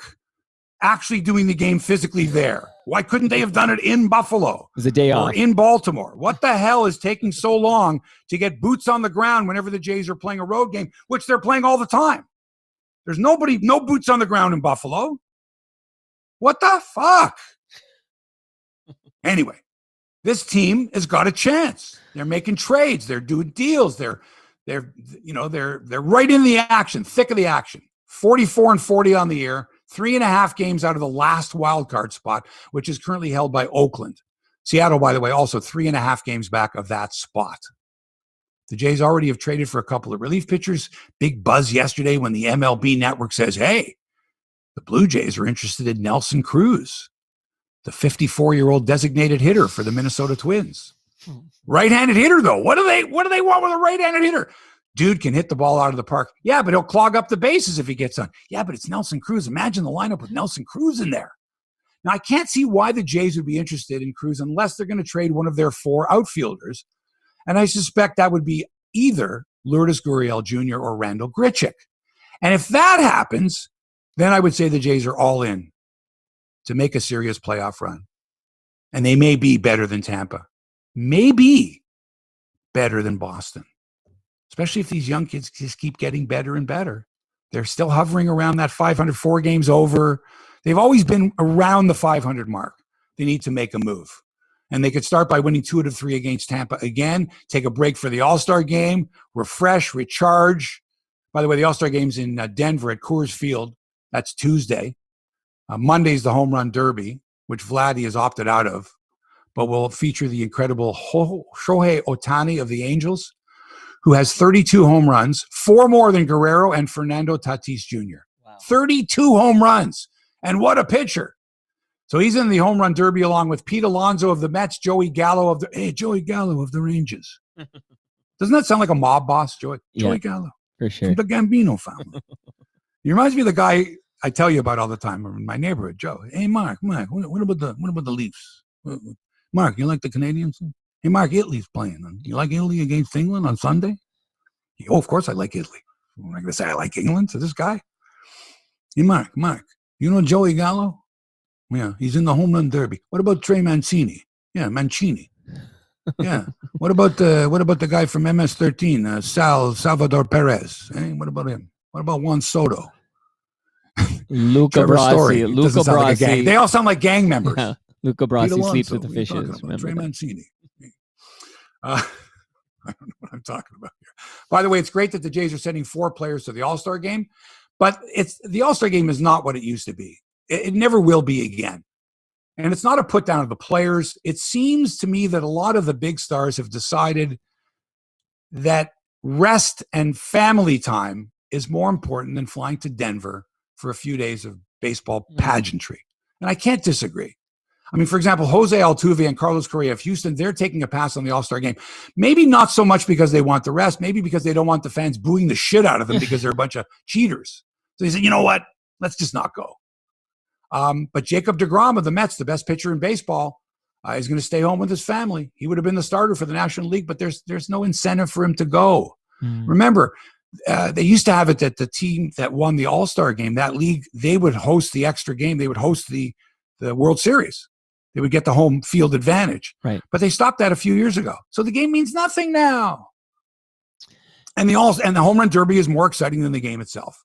S1: actually doing the game physically there? Why couldn't they have done it in Buffalo?
S2: It was a day off.
S1: Or in Baltimore? What the hell is taking so long to get boots on the ground whenever the Jays are playing a road game, which they're playing all the time? There's no boots on the ground in Buffalo. What the fuck? Anyway, this team has got a chance. They're making trades. They're doing deals. They're right in the action, thick of the action. 44-40 on the year, 3.5 games out of the last wild card spot, which is currently held by Oakland. Seattle, by the way, also 3.5 games back of that spot. The Jays already have traded for a couple of relief pitchers. Big buzz yesterday when the MLB network says, hey, the Blue Jays are interested in Nelson Cruz, the 54-year-old designated hitter for the Minnesota Twins. Right-handed hitter, though. What do they want with a right-handed hitter? Dude can hit the ball out of the park. Yeah, but he'll clog up the bases if he gets on. Yeah, but it's Nelson Cruz. Imagine the lineup with Nelson Cruz in there. Now, I can't see why the Jays would be interested in Cruz unless they're going to trade one of their 4 outfielders. And I suspect that would be either Lourdes Gurriel Jr. or Randall Grichuk. And if that happens, then I would say the Jays are all in to make a serious playoff run. And they may be better than Tampa. Maybe better than Boston. Especially if these young kids just keep getting better and better. They're still hovering around that 504 games over. They've always been around the 500 mark. They need to make a move. And they could start by winning 2 out of 3 against Tampa again, take a break for the All-Star game, refresh, recharge. By the way, the All-Star game's in Denver at Coors Field. That's Tuesday. Monday's the Home Run Derby, which Vladdy has opted out of, but will feature the incredible Shohei Ohtani of the Angels, who has 32 home runs, 4 more than Guerrero and Fernando Tatis Jr. Wow. 32 home runs. And what a pitcher. So he's in the Home Run Derby along with Pete Alonso of the Mets, Joey Gallo of the Rangers. Doesn't that sound like a mob boss, Joey Gallo?
S2: For sure.
S1: From the Gambino family. He reminds me of the guy I tell you about all the time in my neighborhood, Joe. Hey, Mark, what about the Leafs? Mark, you like the Canadians? Hey, Mark, Italy's playing. You like Italy against England on Sunday? Oh, of course I like Italy. I'm not going to say I like England to this guy. Hey, Mark, you know Joey Gallo? Yeah, he's in the Home Run Derby. What about Trey Mancini? Yeah, Mancini. Yeah. What about the guy from MS-13, Salvador Perez? Hey, what about him? What about Juan Soto?
S2: Luca Brasi.
S1: Like a gang. They all sound like gang members.
S2: Yeah. Luca Brasi sleeps with the fishes.
S1: Trey Mancini. I don't know what I'm talking about here. By the way, it's great that the Jays are sending 4 players to the All-Star game, but the All-Star game is not what it used to be. It never will be again. And it's not a put down of the players. It seems to me that a lot of the big stars have decided that rest and family time is more important than flying to Denver for a few days of baseball pageantry. And I can't disagree. I mean, for example, Jose Altuve and Carlos Correa of Houston, they're taking a pass on the All-Star game. Maybe not so much because they want the rest, maybe because they don't want the fans booing the shit out of them because they're a bunch of cheaters. So they said, you know what? Let's just not go. But Jacob deGrom of the Mets, the best pitcher in baseball, is going to stay home with his family. He would have been the starter for the National League, but there's no incentive for him to go. Remember, they used to have it that the team that won the All-Star game, that league, they would host the extra game. They would host the World Series. They would get the home field advantage.
S2: Right.
S1: But they stopped that a few years ago. So the game means nothing now. And the Home Run Derby is more exciting than the game itself.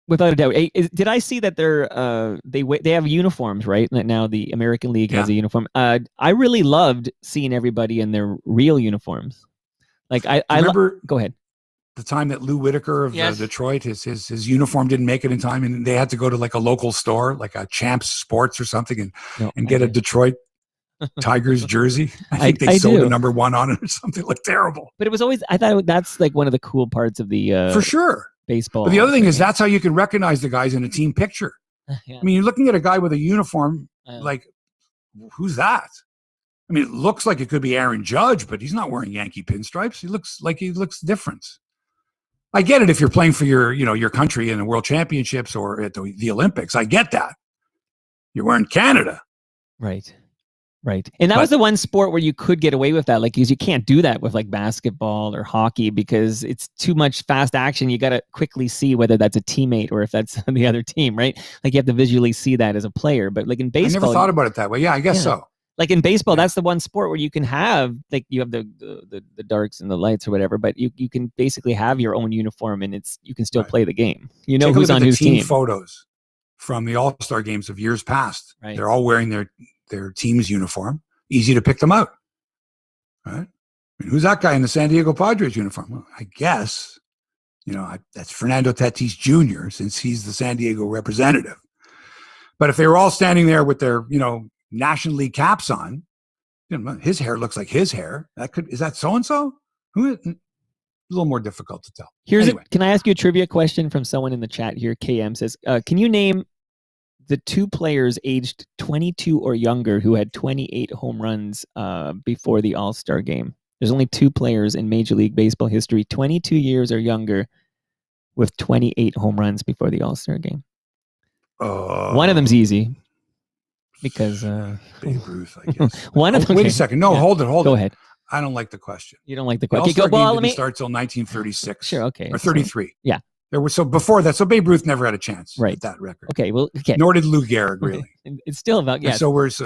S2: Without a doubt. Did I see that they have uniforms, right? Now the American League has a uniform. I really loved seeing everybody in their real uniforms. Like I remember. Go ahead.
S1: The time that Lou Whitaker of Detroit, his uniform didn't make it in time, and they had to go to like a local store, like a Champs Sports or something, and get a Detroit Tigers jersey. I think they sold a number 1 on it or something. It looked terrible.
S2: But it was always, I thought that's like one of the cool parts of the
S1: for sure
S2: baseball.
S1: But the other thing is that's how you can recognize the guys in a team picture. I mean, you're looking at a guy with a uniform, like, who's that? I mean, it looks like it could be Aaron Judge, but he's not wearing Yankee pinstripes. He looks different. I get it if you're playing for your country in the World Championships or at the Olympics. I get that. You're wearing Canada.
S2: Right. And that was the one sport where you could get away with that. Like, because you can't do that with like basketball or hockey because it's too much fast action. You got to quickly see whether that's a teammate or if that's the other team, right? Like you have to visually see that as a player. But like in baseball,
S1: I never thought about it that way. Yeah, I guess so.
S2: Like in baseball, that's the one sport where you can have like you have the darks and the lights or whatever, but you can basically have your own uniform and you can still play the game. You know who's on whose team.
S1: Photos from the All-Star games of years past. Right. They're all wearing their team's uniform. Easy to pick them out. Right? I mean, who's that guy in the San Diego Padres uniform? Well, I guess, that's Fernando Tatis Jr. since he's the San Diego representative. But if they were all standing there with their, National League caps on, his hair looks like his hair. Is that so-and-so? Who? A little more difficult to tell.
S2: Can I ask you a trivia question from someone in the chat here? KM says, can you name the 2 players aged 22 or younger who had 28 home runs before the All-Star game? There's only 2 players in Major League Baseball history, 22 years or younger, with 28 home runs before the All-Star game. One of them's easy. Because
S1: Babe Ruth, I guess.
S2: One of them.
S1: Wait a second. No, hold it.
S2: Go ahead.
S1: I don't like the question.
S2: You don't like the question.
S1: The All-Star game didn't start till 1936.
S2: Sure. Okay.
S1: Or 33.
S2: Yeah.
S1: There was before that. So Babe Ruth never had a chance.
S2: Right.
S1: At that record.
S2: Okay. Well. Okay.
S1: Nor did Lou Gehrig really.
S2: It's still about
S1: So where's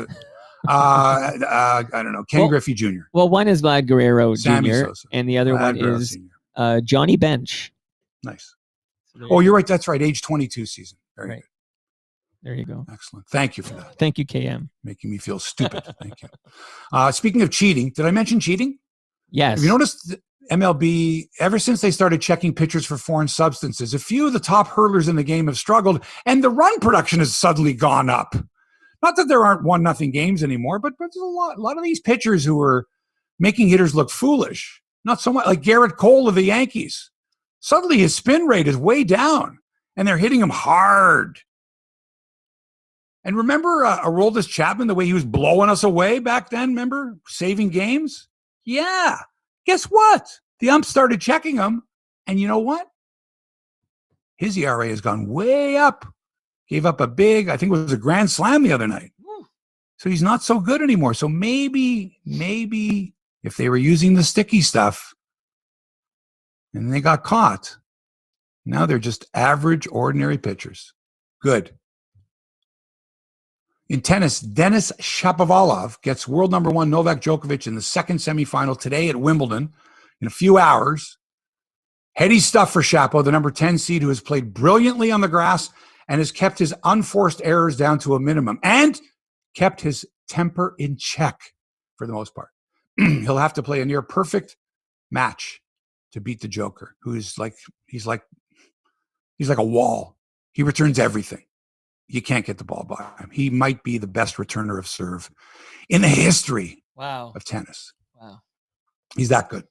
S1: I don't know, Ken Griffey Jr.
S2: Well, one is Vlad Guerrero
S1: Sammy
S2: Jr.
S1: Sosa.
S2: and the other one is Johnny Bench.
S1: Nice. Oh, you're right. That's right. Age 22 season. Very good.
S2: There you go.
S1: Excellent. Thank you for that.
S2: Thank you, KM.
S1: Making me feel stupid. Thank you. Speaking of cheating, did I mention cheating?
S2: Yes.
S1: Have you noticed MLB, ever since they started checking pitchers for foreign substances, a few of the top hurlers in the game have struggled, and the run production has suddenly gone up. Not that there aren't 1-0 games anymore, but there's a lot of these pitchers who are making hitters look foolish. Not so much like Garrett Cole of the Yankees. Suddenly his spin rate is way down, and they're hitting him hard. And remember Aroldis Chapman, the way he was blowing us away back then, remember? Saving games? Yeah. Guess what? The umps started checking him, and you know what? His ERA has gone way up. Gave up a big, I think it was a grand slam the other night. So he's not so good anymore. So maybe if they were using the sticky stuff and they got caught, now they're just average, ordinary pitchers. Good. In tennis, Denis Shapovalov gets world number 1 Novak Djokovic in the second semifinal today at Wimbledon in a few hours. Heady stuff for Shapo, the number 10 seed who has played brilliantly on the grass and has kept his unforced errors down to a minimum and kept his temper in check for the most part. He'll have to play a near perfect match to beat the Joker, who's like, he's like a wall. He returns everything. You can't get the ball by him. He might be the best returner of serve in the history of tennis.
S2: Wow.
S1: He's that good.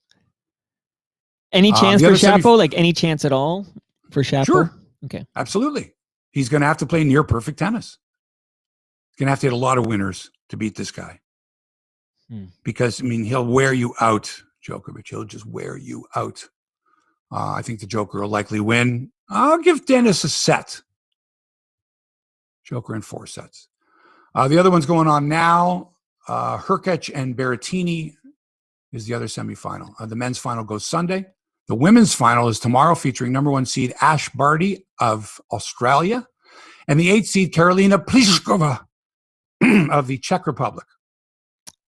S2: Any chance for Shapo? Like any chance at all for Shapo?
S1: Sure.
S2: Okay.
S1: Absolutely. He's going to have to play near perfect tennis. He's going to have to hit a lot of winners to beat this guy. Because, I mean, he'll wear you out, Djokovic. He'll just wear you out. I think the Joker will likely win. I'll give Dennis a set. Joker in 4 sets. The other one's going on now. Hurkacz and Berrettini is the other semifinal. The men's final goes Sunday. The women's final is tomorrow, featuring number 1 seed Ash Barty of Australia and the 8th seed Karolina Pliskova of the Czech Republic.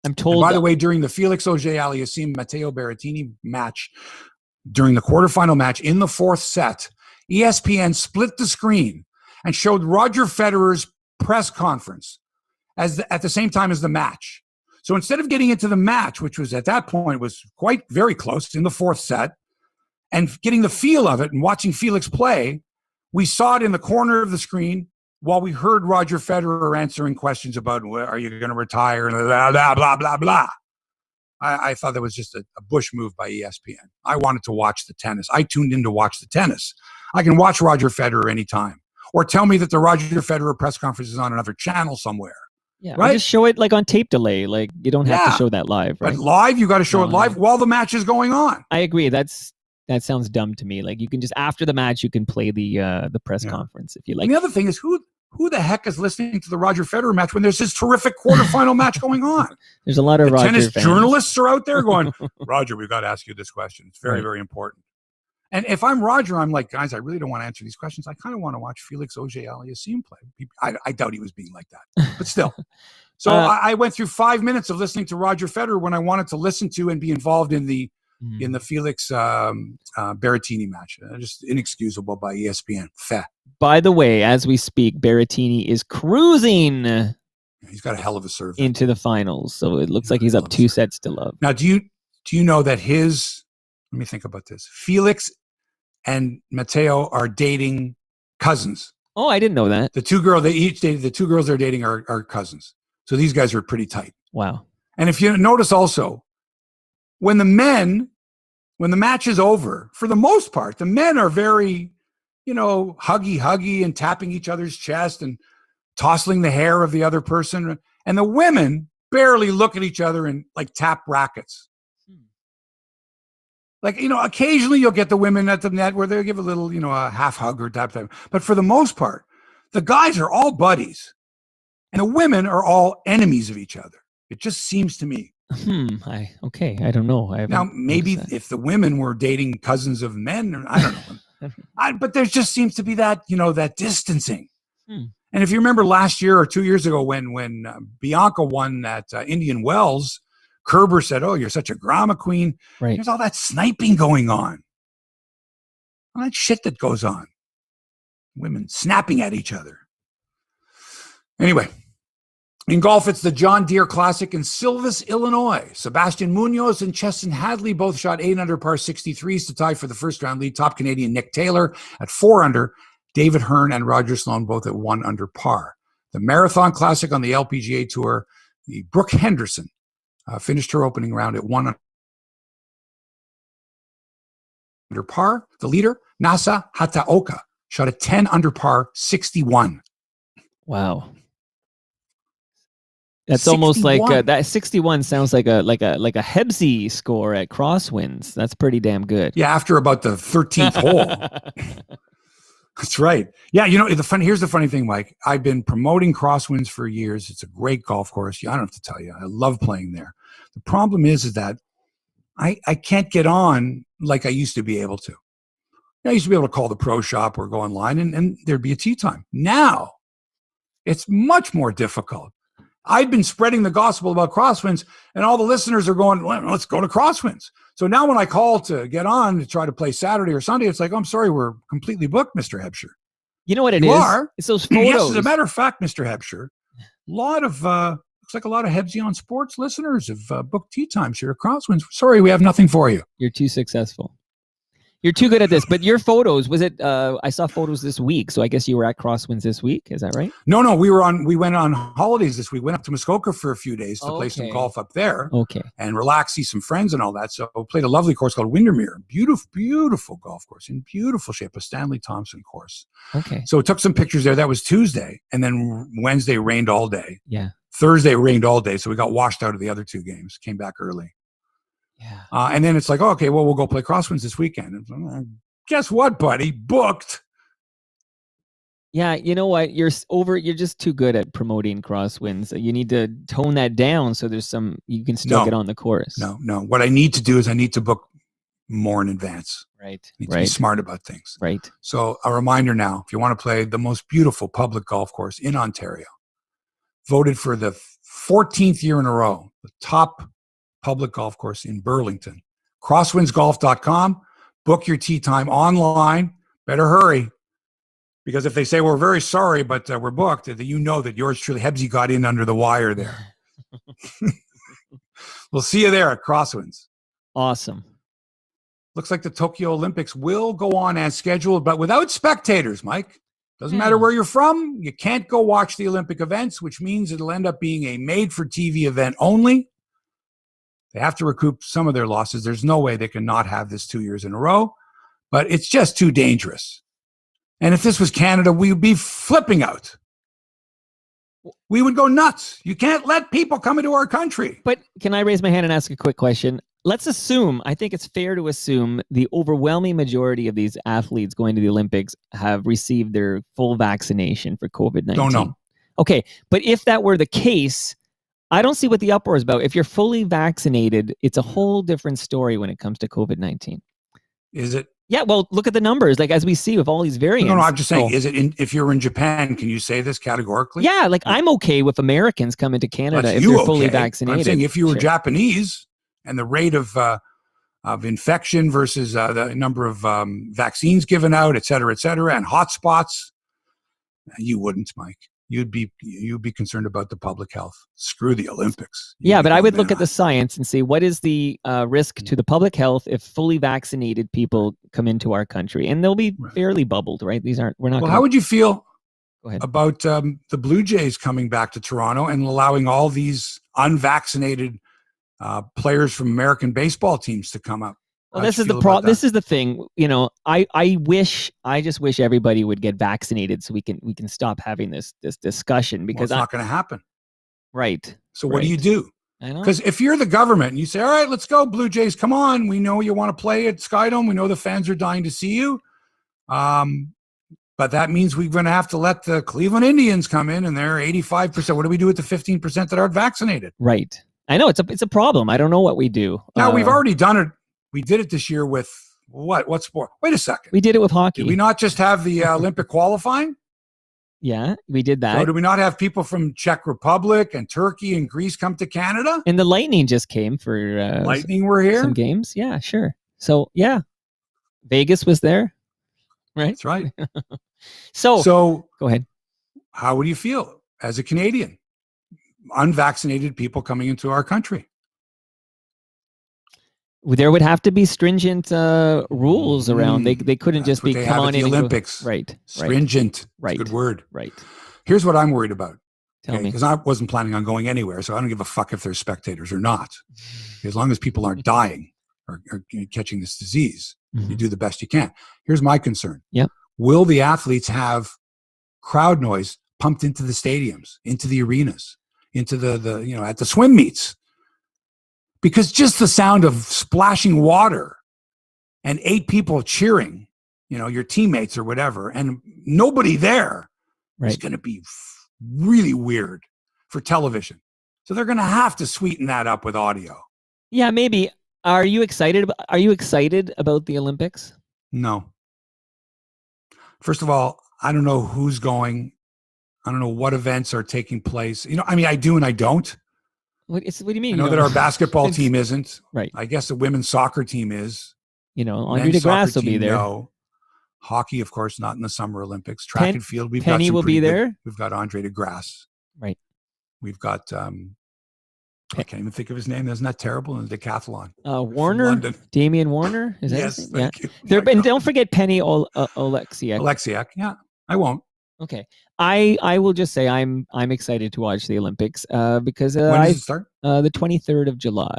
S2: I'm told.
S1: And by the way, during the Felix Auger-Aliassime Matteo Berrettini match, during the quarterfinal match in the 4th set, ESPN split the screen and showed Roger Federer's press conference at the same time as the match. So instead of getting into the match, which was at that point was quite very close in the 4th set, and getting the feel of it and watching Felix play, we saw it in the corner of the screen while we heard Roger Federer answering questions about, are you going to retire, and blah, blah, blah, blah, blah. I thought that was just a Bush move by ESPN. I wanted to watch the tennis. I tuned in to watch the tennis. I can watch Roger Federer anytime. Or tell me that the Roger Federer press conference is on another channel somewhere.
S2: Yeah,
S1: right?
S2: Just show it like on tape delay. Like you don't have to show that live, right?
S1: But live, you got to show it live while the match is going on.
S2: I agree. That sounds dumb to me. Like you can just after the match, you can play the press conference if you like.
S1: And the other thing is who the heck is listening to the Roger Federer match when there's this terrific quarterfinal match going on?
S2: There's a lot of Roger
S1: tennis
S2: fans.
S1: Journalists are out there going, Roger, we've got to ask you this question. It's very, very important. And if I'm Roger, I'm like, guys, I really don't want to answer these questions. I kind of want to watch Felix Auger-Aliassime play. I doubt he was being like that, but still. So I went through 5 minutes of listening to Roger Federer when I wanted to listen to and be involved in the Felix Berrettini match. Just inexcusable by ESPN.
S2: By the way, as we speak, Berrettini is cruising.
S1: He's got a hell of a serve
S2: into the finals, so it looks like he's up 2 sets to love.
S1: Now, do you know that let me think about this. Felix and Matteo are dating cousins.
S2: Oh, I didn't know that.
S1: The two girls they're dating are cousins. So these guys are pretty tight.
S2: Wow.
S1: And if you notice also, when the match is over, for the most part, the men are very, huggy and tapping each other's chest and tossing the hair of the other person. And the women barely look at each other and like tap rackets. Like, occasionally you'll get the women at the net where they'll give a little, a half hug or tap. But for the most part, the guys are all buddies and the women are all enemies of each other. It just seems to me.
S2: I don't know.
S1: Now, maybe if the women were dating cousins of men, I don't know. But there just seems to be that, that distancing. And if you remember last year or 2 years ago when Bianca won at Indian Wells, Kerber said, "Oh, you're such a drama queen."
S2: Right.
S1: There's all that sniping going on. All that shit that goes on. Women snapping at each other. Anyway, in golf, it's the John Deere Classic in Silvis, Illinois. Sebastian Munoz and Chesson Hadley both shot 8 under par 63s to tie for the first round lead. Top Canadian Nick Taylor at 4 under. David Hearn and Roger Sloan both at 1 under par. The Marathon Classic on the LPGA Tour, the Brooke Henderson finished her opening round at 1 under par. The leader, Nasa Hataoka, shot at 10 under par 61.
S2: Wow. That's
S1: 61.
S2: almost like that 61 sounds like a Hebsy score at Crosswinds. That's pretty damn good.
S1: Yeah, after about the 13th hole. That's right. Yeah, here's the funny thing, Mike. I've been promoting Crosswinds for years. It's a great golf course. I don't have to tell you. I love playing there. The problem is that I can't get on like I used to be able to. I used to be able to call the pro shop or go online and there'd be a tee time. Now, it's much more difficult. I've been spreading the gospel about Crosswinds, and all the listeners are going, well, let's go to Crosswinds. So now when I call to get on to try to play Saturday or Sunday, it's like, oh, I'm sorry, we're completely booked, Mr. Hebsher.
S2: You know what
S1: you
S2: is?
S1: Are.
S2: It's those photos.
S1: Yes, as a matter of fact, Mr. Hebsher, looks like a lot of Hebsy on Sports listeners have booked tee times here at Crosswinds. Sorry, we have nothing for you.
S2: You're too successful. You're too good at this. But your photos, was it? I saw photos this week, so I guess you were at Crosswinds this week. Is that right?
S1: No. We went on holidays this week. Went up to Muskoka for a few days to play some golf up there.
S2: Okay.
S1: And relax, see some friends and all that. So played a lovely course called Windermere. Beautiful, beautiful golf course in beautiful shape. A Stanley Thompson course.
S2: Okay.
S1: So took some pictures there. That was Tuesday, and then Wednesday rained all day.
S2: Yeah.
S1: Thursday rained all day, so we got washed out of the other 2 games. Came back early.
S2: Yeah.
S1: And then it's like, oh, okay, well, we'll go play Crosswinds this weekend. And, guess what, buddy? Booked.
S2: Yeah, you know what? You're just too good at promoting Crosswinds. You need to tone that down so you can still get on the course.
S1: No. What I need to do is I need to book more in advance.
S2: Right.
S1: I need to be smart about things.
S2: Right.
S1: So a reminder now, if you want to play the most beautiful public golf course in Ontario, voted for the 14th year in a row, the top public golf course in Burlington, crosswindsgolf.com. Book your tee time online. Better hurry. Because if they say, we're very sorry, but we're booked, you know that yours truly, Hebsy, got in under the wire there. We'll see you there at Crosswinds.
S2: Awesome.
S1: Looks like the Tokyo Olympics will go on as scheduled, but without spectators, Mike. Doesn't matter where you're from. You can't go watch the Olympic events, which means it'll end up being a made-for-TV event only. They have to recoup some of their losses. There's no way they can not have this 2 years in a row, but it's just too dangerous. And if this was Canada, we would be flipping out. we would go nuts. You can't let people come into our country.
S2: But can I raise my hand and ask a quick question? Let's assume, I think it's fair to assume, the overwhelming majority of these athletes going to the Olympics have received their full vaccination for COVID-19.
S1: Don't know.
S2: Okay, but if that were the case, I don't see what the uproar is about. If you're fully vaccinated, it's a whole different story when it comes to COVID-19.
S1: Is it?
S2: Yeah, well, look at the numbers. Like, as we see with all these variants.
S1: No, I'm just saying, is it if you're in Japan, can you say this categorically?
S2: Yeah, like I'm okay with Americans coming to Canada if they're fully vaccinated.
S1: I'm saying if you were Japanese and the rate of infection versus the number of vaccines given out, et cetera, and hotspots, you wouldn't, Mike. You'd be concerned about the public health. Screw the Olympics.
S2: Yeah, but I would look at the science and see what is the risk to the public health if fully vaccinated people come into our country, and they'll be fairly bubbled, right? We're not.
S1: Well, how would you feel
S2: about
S1: the BlueJays coming back to Toronto and allowing all these unvaccinated players from American baseball teams to come up?
S2: Well, this is the problem. This is the thing. You know, I just wish everybody would get vaccinated so we can stop having this discussion, because
S1: it's not going to happen.
S2: Right.
S1: So what do you do?
S2: I know.
S1: Because if you're the government and you say, all right, let's go, Blue Jays, come on. We know you want to play at Skydome. We know the fans are dying to see you. But that means we're going to have to let the Cleveland Indians come in, and they're 85%. What do we do with the 15% that aren't vaccinated?
S2: Right. I know it's a problem. I don't know what we do.
S1: Now, we've already done it. We did it this year with what sport? Wait a second.
S2: We did it with hockey.
S1: Did we not just have the Olympic qualifying?
S2: Yeah, we did that.
S1: So do we not have people from Czech Republic and Turkey and Greece come to Canada?
S2: And the Lightning just came for
S1: Lightning were here?
S2: Some games. Yeah, sure. So, yeah. Vegas was there. Right?
S1: That's right.
S2: So go ahead.
S1: How would you feel as a Canadian? Unvaccinated people coming into our country.
S2: There would have to be stringent rules around. They couldn't just be come on in the
S1: Olympics.
S2: Right.
S1: Stringent.
S2: Right.
S1: Good word.
S2: Right.
S1: Here's what I'm worried about.
S2: Tell me.
S1: Because I wasn't planning on going anywhere, so I don't give a fuck if there's spectators or not. As long as people aren't dying or catching this disease, you do the best you can. Here's my concern.
S2: Yep.
S1: Will the athletes have crowd noise pumped into the stadiums, into the arenas, into the at the swim meets? Because just the sound of splashing water and 8 people cheering, your teammates or whatever, and nobody there is going to be really weird for television. So they're going to have to sweeten that up with audio.
S2: Yeah, maybe. Are you excited about the Olympics?
S1: No. First of all, I don't know who's going. I don't know what events are taking place. I do and I don't.
S2: What do you mean?
S1: I know that our basketball team isn't.
S2: Right.
S1: I guess the women's soccer team is.
S2: Andre DeGrasse will be there.
S1: No. Hockey, of course, not in the Summer Olympics. Track and field,
S2: Penny will be there.
S1: We've got Andre DeGrasse.
S2: Right.
S1: We've got, I can't even think of his name. Isn't that terrible in the decathlon?
S2: Warner? Damian Warner? Is that
S1: yes,
S2: his
S1: name?
S2: Yeah. And don't forget Penny Oleksiak.
S1: Oleksiak, yeah. I won't.
S2: Okay. I will just say I'm excited to watch the Olympics because
S1: when does it start?
S2: The 23rd of July.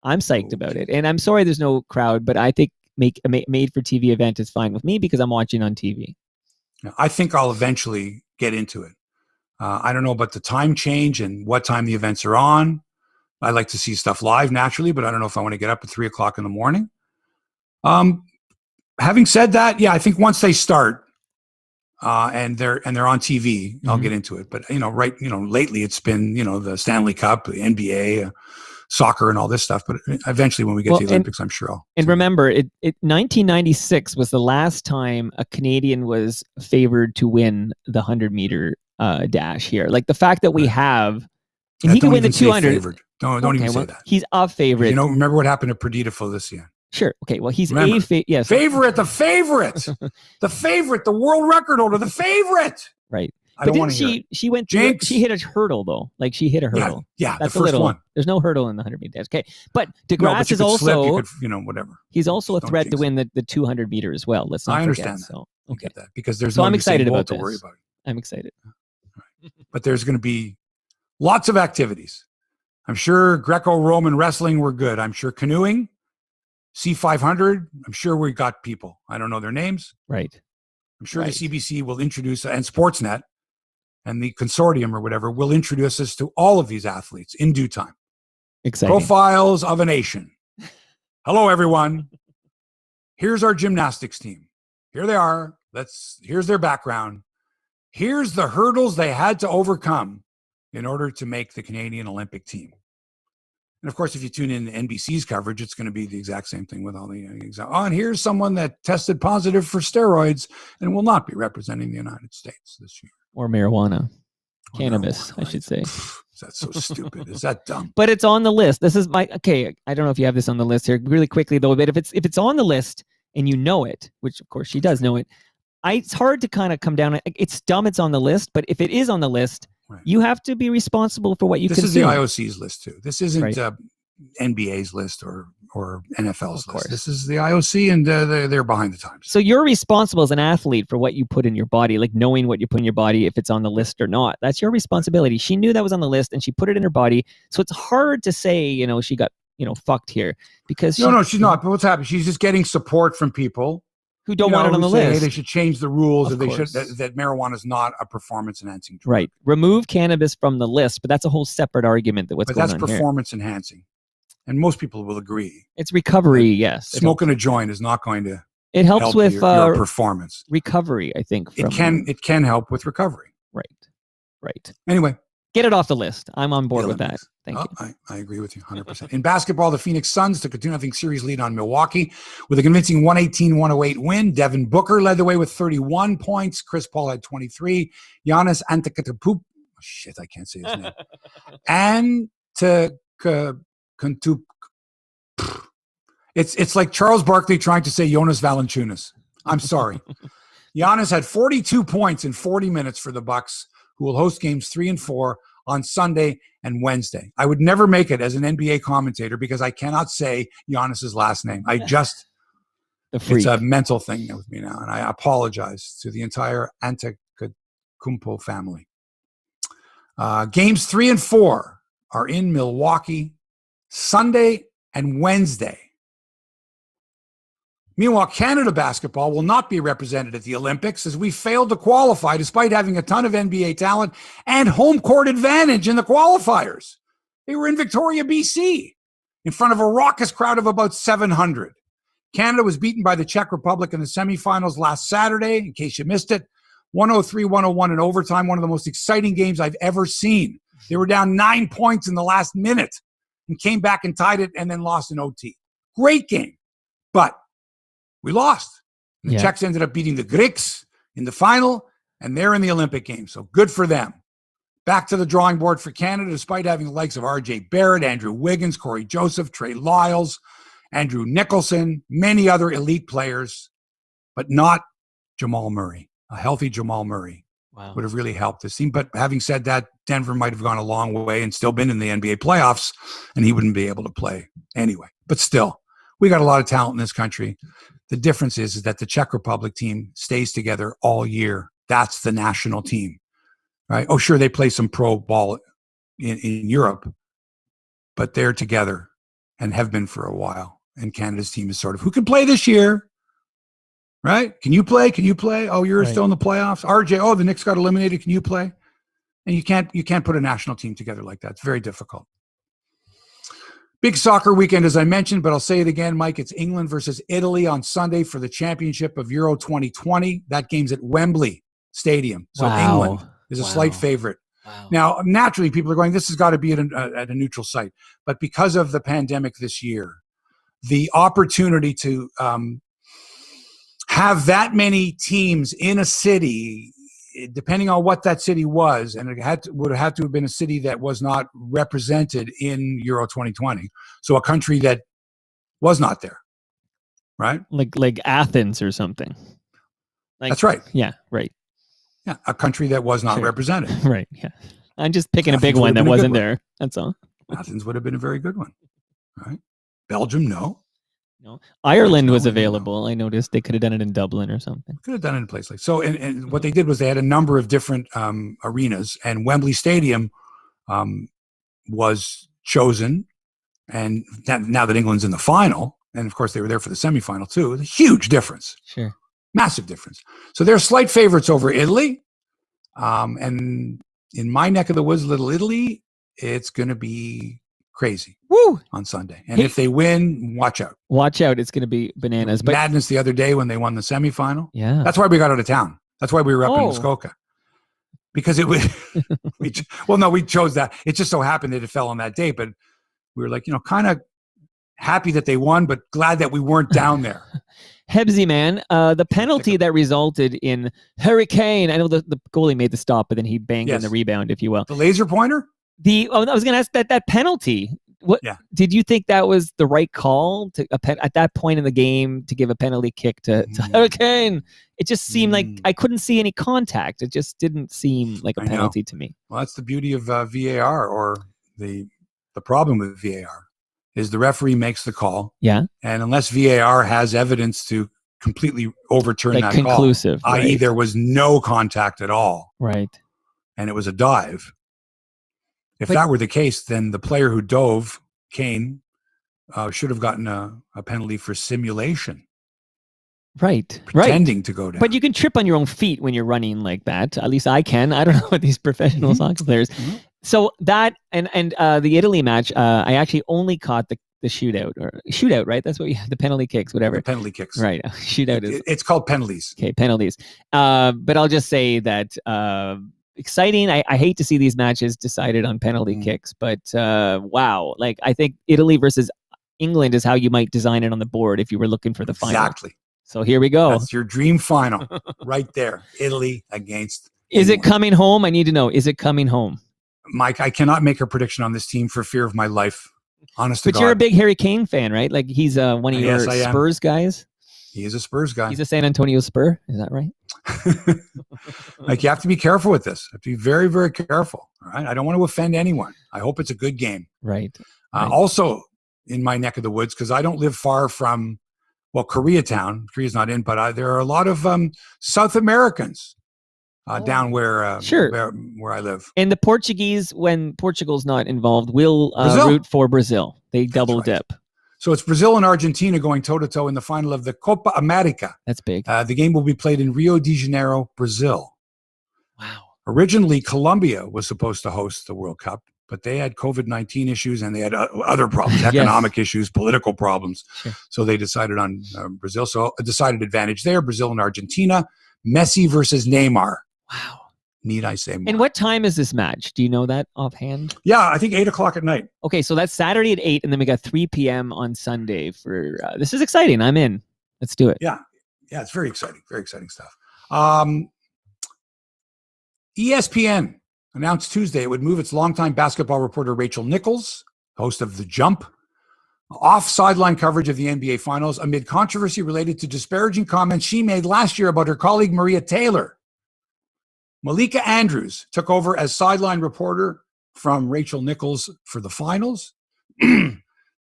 S2: I'm psyched about it. And I'm sorry there's no crowd, but I think made for TV event is fine with me because I'm watching on TV.
S1: I think I'll eventually get into it. I don't know about the time change and what time the events are on. I like to see stuff live naturally, but I don't know if I want to get up at 3:00 in the morning. Having said that, yeah, I think once they start and they're on TV, I'll get into it. But lately it's been the Stanley Cup, the NBA, soccer, and all this stuff. But eventually, when we get to the Olympics, I'm sure I'll.
S2: And remember, 1996 was the last time a Canadian was favored to win the 100-meter dash here. Like the fact that we have, and he can win the 200.
S1: Don't even say that.
S2: He's a favorite.
S1: Remember what happened to Perdita this year?
S2: Sure. Okay. Well, he's
S1: yes. Favorite, the favorite, the world record holder, the favorite.
S2: Right.
S1: I don't want to hear it.
S2: She went. She hit a hurdle though. Like she hit a hurdle.
S1: Yeah.
S2: That's
S1: the first one.
S2: There's no hurdle in the 100-meter dash. Okay. But DeGrasse is also.
S1: Slip, whatever.
S2: He's also a threat to win the 200-meter as well. Let's not forget.
S1: I understand that.
S2: So
S1: okay. Get that because there's.
S2: So I'm excited about
S1: to
S2: this.
S1: worry about.
S2: I'm excited.
S1: Right. But there's going to be lots of activities. I'm sure Greco-Roman wrestling we're good. I'm sure canoeing, C500. I'm sure we got people. I don't know their names.
S2: Right.
S1: I'm sure the CBC will introduce and Sportsnet and the consortium or whatever will introduce us to all of these athletes in due time.
S2: Exciting.
S1: Profiles of a nation. Hello, everyone. Here's our gymnastics team. Here they are. Here's their background. Here's the hurdles they had to overcome in order to make the Canadian Olympic team. And of course, if you tune in to NBC's coverage, it's going to be the exact same thing with all the and here's someone that tested positive for steroids and will not be representing the United States this year.
S2: Or marijuana. Cannabis, I should say.
S1: That's so stupid. Is that dumb?
S2: But it's on the list. This is okay. I don't know if you have this on the list here really quickly though, but if it's on the list and you know it, which of course she does know it, it's hard to kind of come down. It's dumb it's on the list, but if it is on the list, right, you have to be responsible for what you consume. This is the
S1: IOC's list too. This isn't right. NBA's list or NFL's list. This is the IOC, and they're behind the times.
S2: So you're responsible as an athlete for what you put in your body, like knowing what you put in your body, if it's on the list or not. That's your responsibility. She knew that was on the list, and she put it in her body. So it's hard to say, she got, fucked here because
S1: no, she's not. But what's happening? She's just getting support from people
S2: who don't want it on the list.
S1: Hey, they should change the rules, or they should that marijuana is not a performance-enhancing drug.
S2: Right. Remove cannabis from the list, but that's a whole separate argument. But
S1: that's performance-enhancing, and most people will agree.
S2: It's recovery. Yes.
S1: Smoking a joint is not going to.
S2: It helps
S1: help
S2: with
S1: your performance.
S2: Recovery, I think.
S1: It can help with recovery.
S2: Right.
S1: Anyway.
S2: Get it off the list. I'm on board with that. Thank you. I
S1: agree with you 100%. In basketball, the Phoenix Suns took a 2-0 series lead on Milwaukee with a convincing 118-108 win. Devin Booker led the way with 31 points. Chris Paul had 23. Giannis Antetokounmpo, I can't say his name. Antetokounmpo. It's like Charles Barkley trying to say Jonas Valanciunas. I'm sorry. Giannis had 42 points in 40 minutes for the Bucks, who will host games 3 and 4 on Sunday and Wednesday. I would never make it as an NBA commentator because I cannot say Giannis's last name. It's a mental thing with me now, and I apologize to the entire Antetokounmpo family. Games 3 and 4 are in Milwaukee Sunday and Wednesday. Meanwhile, Canada basketball will not be represented at the Olympics as we failed to qualify despite having a ton of NBA talent and home court advantage in the qualifiers. They were in Victoria, BC, in front of a raucous crowd of about 700. Canada was beaten by the Czech Republic in the semifinals last Saturday, in case you missed it, 103-101 in overtime, one of the most exciting games I've ever seen. They were down 9 points in the last minute and came back and tied it and then lost in OT. Great game, but we lost. The Czechs ended up beating the Greeks in the final, and they're in the Olympic Games. So good for them. Back to the drawing board for Canada, despite having the likes of RJ Barrett, Andrew Wiggins, Corey Joseph, Trey Lyles, Andrew Nicholson, many other elite players, but not Jamal Murray. A healthy Jamal Murray would have really helped this team. But having said that, Denver might have gone a long way and still been in the NBA playoffs, and he wouldn't be able to play anyway. But still, we got a lot of talent in this country. The difference is that the Czech Republic team stays together all year. That's the national team, right? Oh, sure, they play some pro ball in Europe, but they're together and have been for a while. And Canada's team is sort of, who can play this year, right? Can you play? Can you play? Oh, you're still in the playoffs. RJ, oh, the Knicks got eliminated. Can you play? And you can't put a national team together like that. It's very difficult. Big soccer weekend, as I mentioned, but I'll say it again, Mike. It's England versus Italy on Sunday for the championship of Euro 2020. That game's at Wembley Stadium. So England is a slight favorite. Wow. Now, naturally, people are going, this has got to be at a neutral site. But because of the pandemic this year, the opportunity to have that many teams in a city, depending on what that city was, and it would have to have been a city that was not represented in Euro 2020. So a country that was not there, right?
S2: Like Athens or something.
S1: That's right.
S2: Yeah, right.
S1: Yeah, a country that was not represented.
S2: Right, yeah. I'm just picking a big one that wasn't there. That's all.
S1: Athens would have been a very good one, right? Belgium, no.
S2: No, Ireland was available. I noticed they could have done it in Dublin or something.
S1: Could have done it in a place like so. And what they did was they had a number of different arenas, and Wembley Stadium was chosen. And now that England's in the final, and of course they were there for the semifinal too, a huge difference.
S2: Sure,
S1: massive difference. So they're slight favorites over Italy. And in my neck of the woods, Little Italy, it's going to be crazy on Sunday. And if they win, watch out.
S2: Watch out. It's going to be bananas. But
S1: madness the other day when they won the semifinal.
S2: Yeah.
S1: That's why we got out of town. That's why we were up in Muskoka. Because it was, we chose that. It just so happened that it fell on that day. But we were like, kind of happy that they won, but glad that we weren't down there.
S2: Hebsy, man, the penalty that resulted in Hurricane. I know the goalie made the stop, but then he banged in the rebound, if you will.
S1: The laser pointer?
S2: I was going to ask that penalty. What did you think that was the right call at that point in the game to give a penalty kick to Hurricane? It just seemed like I couldn't see any contact. It just didn't seem like a penalty to me.
S1: Well, that's the beauty of VAR, or the problem with VAR is the referee makes the call.
S2: Yeah.
S1: And unless VAR has evidence to completely overturn that
S2: conclusive,
S1: call, i.e. there was no contact at all.
S2: Right.
S1: And it was a dive. If that were the case, then the player who dove, Kane, should have gotten a penalty for simulation.
S2: Right.
S1: Pretending to go down.
S2: But you can trip on your own feet when you're running like that. At least I can. I don't know what these professional soccer players. So that and the Italy match, I actually only caught the shootout, right? That's what the penalty kicks, whatever.
S1: The penalty kicks.
S2: Right. Shootout is.
S1: It's called penalties.
S2: Okay, penalties. But I'll just say that exciting. I hate to see these matches decided on penalty kicks, but wow. Like, I think Italy versus England is how you might design it on the board if you were looking for the final.
S1: Exactly.
S2: So here we go.
S1: That's your dream final right there. Italy against
S2: Is
S1: England.
S2: It coming home? I need to know. Is it coming home?
S1: Mike, I cannot make a prediction on this team for fear of my life. Honest to God.
S2: But you're a big Harry Kane fan, right? Like, he's one of your Spurs guys?
S1: He is a Spurs guy.
S2: He's a San Antonio Spur. Is that right?
S1: Like, you have to be careful with this. You have to be very, very careful. All right. I don't want to offend anyone. I hope it's a good game.
S2: Right.
S1: Also, in my neck of the woods, because I don't live far from, Koreatown. Korea's not in, but there are a lot of South Americans down where I live.
S2: And the Portuguese, when Portugal's not involved, will root for Brazil. They double dip.
S1: So it's Brazil and Argentina going toe-to-toe in the final of the Copa America.
S2: That's big.
S1: The game will be played in Rio de Janeiro, Brazil.
S2: Wow.
S1: Originally, Colombia was supposed to host the World Cup, but they had COVID-19 issues and they had other problems, economic issues, political problems.
S2: Sure.
S1: So they decided on Brazil. So a decided advantage there, Brazil and Argentina. Messi versus Neymar.
S2: Wow.
S1: Need I say more?
S2: And what time is this match? Do you know that offhand?
S1: Yeah, I think 8:00 at night.
S2: Okay, so that's Saturday at 8, and then we got 3 p.m. on Sunday for this is exciting. I'm in. Let's do it.
S1: Yeah, it's very exciting. Very exciting stuff. ESPN announced Tuesday it would move its longtime basketball reporter Rachel Nichols, host of The Jump, off sideline coverage of the NBA Finals amid controversy related to disparaging comments she made last year about her colleague Maria Taylor. Malika Andrews took over as sideline reporter from Rachel Nichols for the Finals. The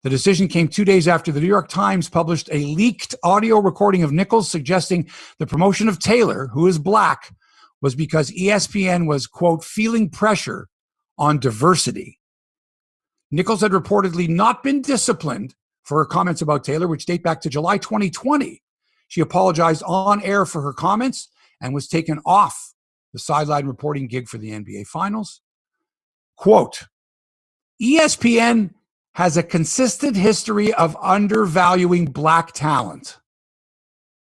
S1: decision came 2 days after the New York Times published a leaked audio recording of Nichols suggesting the promotion of Taylor, who is black, was because ESPN was, quote, feeling pressure on diversity. Nichols had reportedly not been disciplined for her comments about Taylor, which date back to July 2020. She apologized on air for her comments and was taken off the sideline reporting gig for the NBA Finals. Quote, ESPN has a consistent history of undervaluing black talent.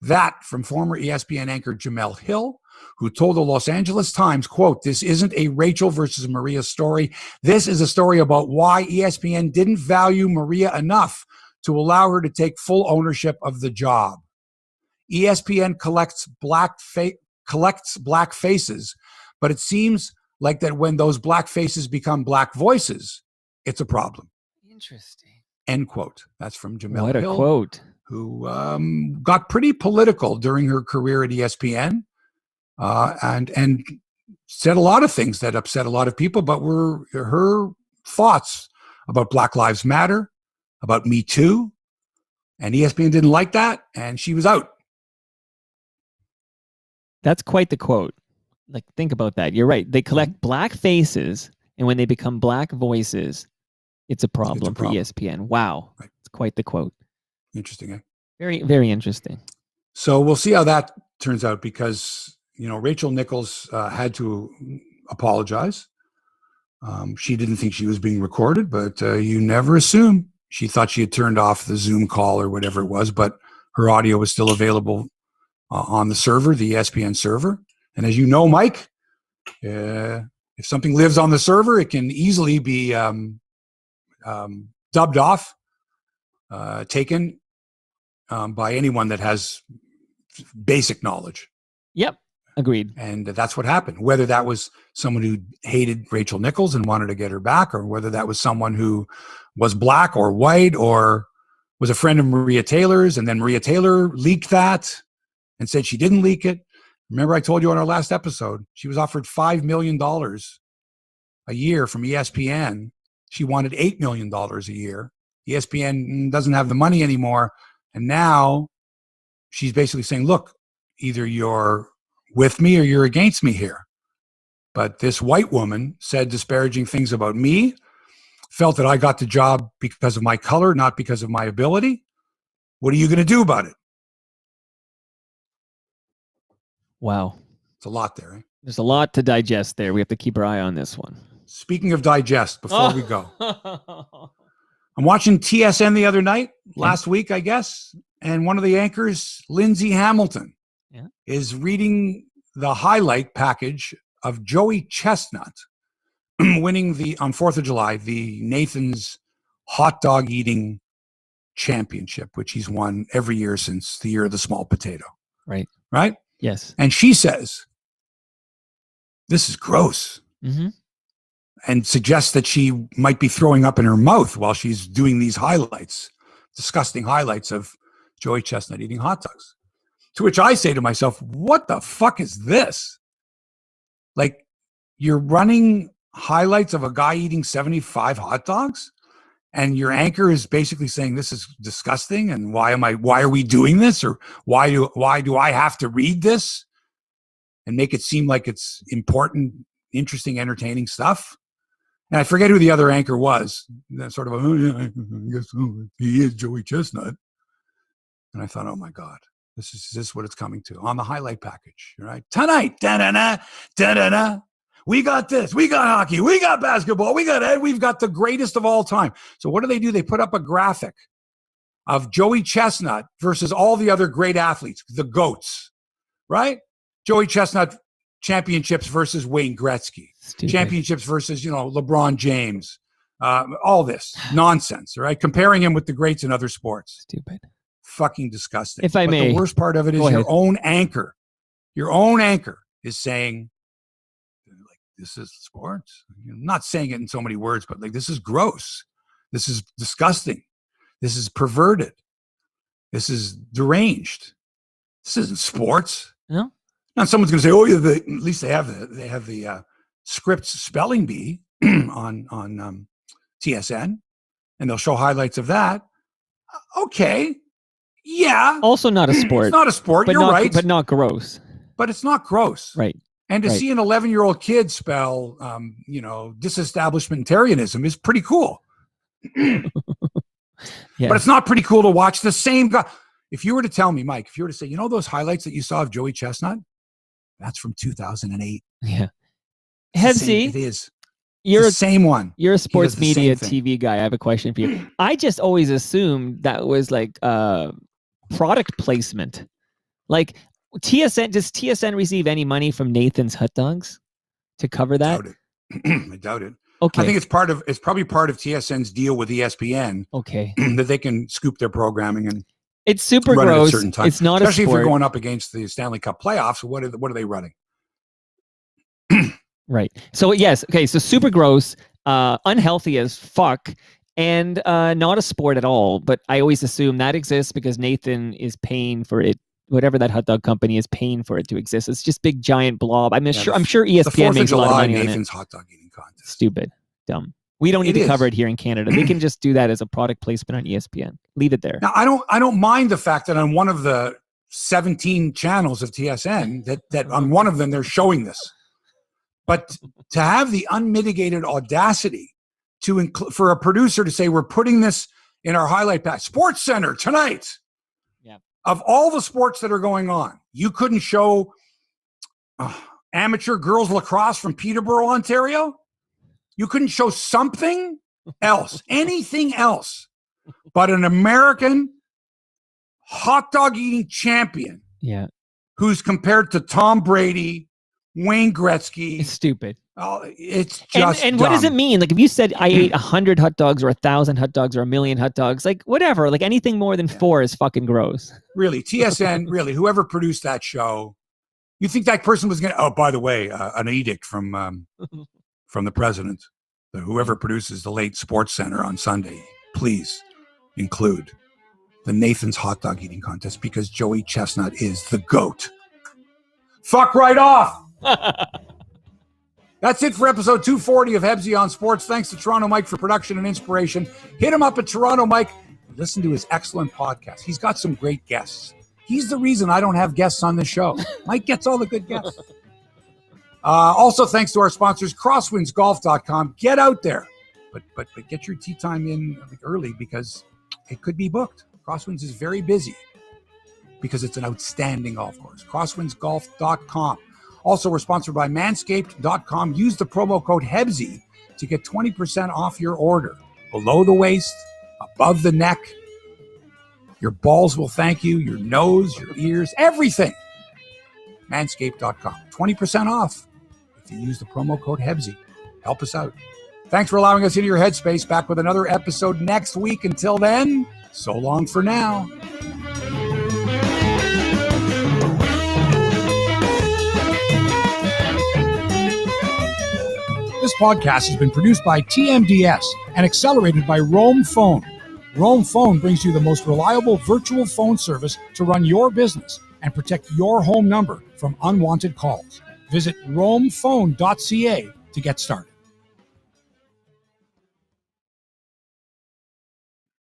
S1: That from former ESPN anchor Jamel Hill, who told the Los Angeles Times, quote, this isn't a Rachel versus Maria story. This is a story about why ESPN didn't value Maria enough to allow her to take full ownership of the job. ESPN collects black faces, but it seems like that when those black faces become black voices, it's a problem.
S2: Interesting.
S1: End quote. That's from Jamel Hill.
S2: What a quote.
S1: Who got pretty political during her career at ESPN and said a lot of things that upset a lot of people, but were her thoughts about Black Lives Matter, about Me Too, and ESPN didn't like that, and she was out.
S2: That's quite the quote. Like, think about that. You're right. They collect black faces, and when they become black voices, it's a problem for ESPN. Wow. Right. It's quite the quote.
S1: Interesting, eh?
S2: Very, very interesting.
S1: So we'll see how that turns out because, Rachel Nichols had to apologize. She didn't think she was being recorded, but you never assume. She thought she had turned off the Zoom call or whatever it was, but her audio was still available on the server, the ESPN server. And as you know, Mike, if something lives on the server, it can easily be dubbed off, taken by anyone that has basic knowledge.
S2: Yep. Agreed.
S1: And that's what happened. Whether that was someone who hated Rachel Nichols and wanted to get her back, or whether that was someone who was black or white or was a friend of Maria Taylor's, and then Maria Taylor leaked that and said she didn't leak it. Remember, I told you on our last episode, she was offered $5 million a year from ESPN. She wanted $8 million a year. ESPN doesn't have the money anymore. And now she's basically saying, look, either you're with me or you're against me here. But this white woman said disparaging things about me, felt that I got the job because of my color, not because of my ability. What are you going to do about it?
S2: Wow.
S1: It's a lot there. Eh?
S2: There's a lot to digest there. We have to keep our eye on this one.
S1: Speaking of digest, before we go, I'm watching TSN the other night, last week, I guess, and one of the anchors, Lindsay Hamilton, is reading the highlight package of Joey Chestnut winning on 4th of July, the Nathan's hot dog eating championship, which he's won every year since the year of the small potato.
S2: Right.
S1: Right?
S2: Yes.
S1: And she says, this is gross.
S2: Mm-hmm.
S1: And suggests that she might be throwing up in her mouth while she's doing these highlights, disgusting highlights of Joey Chestnut eating hot dogs. To which I say to myself, what the fuck is this? Like, you're running highlights of a guy eating 75 hot dogs, and your anchor is basically saying this is disgusting, and why are we doing this, or why do I have to read this and make it seem like it's important, interesting, entertaining stuff? And I forget who the other anchor was. That sort of, I guess he is Joey Chestnut. And I thought, oh my God, this is what it's coming to on the highlight package, right? Tonight, da-da-da, da-da-da. We got this, we got hockey, we got basketball, we've got the greatest of all time. So what do? They put up a graphic of Joey Chestnut versus all the other great athletes, the GOATs, right? Joey Chestnut championships versus Wayne Gretzky. Stupid. Championships versus, LeBron James. All this nonsense, right? Comparing him with the greats in other sports.
S2: Stupid.
S1: Fucking disgusting.
S2: If I may.
S1: The worst part of it is your own anchor is saying, like, this is sports. I'm not saying it in so many words, but like, this is gross. This is disgusting. This is perverted. This is deranged. This isn't sports.
S2: No.
S1: Now someone's going to say, "Oh, yeah, at least they have the Scripps spelling bee on TSN, and they'll show highlights of that." Okay, yeah.
S2: Also, not a sport.
S1: It's not a sport. You're right,
S2: but not gross.
S1: But it's not gross,
S2: right?
S1: And to see an 11-year-old kid spell, disestablishmentarianism is pretty cool. Yes. But it's not pretty cool to watch the same guy. If you were to tell me, Mike, if you were to say, those highlights that you saw of Joey Chestnut, that's from 2008.
S2: Yeah. Hebsy,
S1: it is.
S2: You're
S1: the same one.
S2: You're a sports media TV guy. I have a question for you. I just always assumed that was like product placement. Like TSN, does TSN receive any money from Nathan's hot dogs to cover that?
S1: I doubt it.
S2: Okay.
S1: I think it's probably part of TSN's deal with ESPN.
S2: Okay.
S1: That they can scoop their programming and
S2: it's super gross. It's not
S1: especially
S2: a sport.
S1: If you're going up against the Stanley Cup playoffs. What are they running?
S2: Right. So yes. Okay. So super gross, unhealthy as fuck, and not a sport at all. But I always assume that exists because Nathan is paying for it. Whatever that hot dog company is paying for it to exist. It's just big giant blob. I'm sure ESPN makes a lot of money on it.
S1: Nathan's hot dog eating contest.
S2: Stupid. Dumb. We don't need to cover it here in Canada. They can just do that as a product placement on ESPN. Leave it there.
S1: Now, I don't mind the fact that on one of the 17 channels of TSN that on one of them they're showing this. But to have the unmitigated audacity for a producer to say, we're putting this in our highlight pack, Sports Center tonight.
S2: Yeah.
S1: Of all the sports that are going on, you couldn't show amateur girls lacrosse from Peterborough, Ontario. You couldn't show something else, anything else, but an American hot dog eating champion.
S2: Yeah.
S1: Who's compared to Tom Brady, Wayne Gretzky.
S2: It's stupid.
S1: Oh, it's just
S2: and
S1: dumb.
S2: What does it mean? Like if you said I ate 100 hot dogs or 1,000 hot dogs or 1,000,000 hot dogs, like whatever, like anything more than 4 is fucking gross.
S1: Really, TSN, really, whoever produced that show, you think that person was going to, oh, by the way, an edict from the president, whoever produces the late Sports Center on Sunday, please include the Nathan's hot dog eating contest because Joey Chestnut is the GOAT. Fuck right off. That's it for episode 240 of Hebsy on Sports. Thanks to Toronto Mike for production and inspiration. Hit him up at Toronto Mike. Listen to his excellent podcast. He's got some great guests. He's the reason I don't have guests on this show. Mike gets all the good guests. Also, thanks to our sponsors, crosswindsgolf.com. Get out there, but get your tee time in early because it could be booked. Crosswinds is very busy because it's an outstanding golf course. Crosswindsgolf.com. Also, we're sponsored by manscaped.com. Use the promo code Hebsy to get 20% off your order. Below the waist, above the neck. Your balls will thank you, your nose, your ears, everything. Manscaped.com. 20% off if you use the promo code Hebsy. Help us out. Thanks for allowing us into your headspace. Back with another episode next week. Until then, so long for now. This podcast has been produced by TMDS and accelerated by Roam Phone. Roam Phone brings you the most reliable virtual phone service to run your business and protect your home number from unwanted calls. Visit roamphone.ca to get started.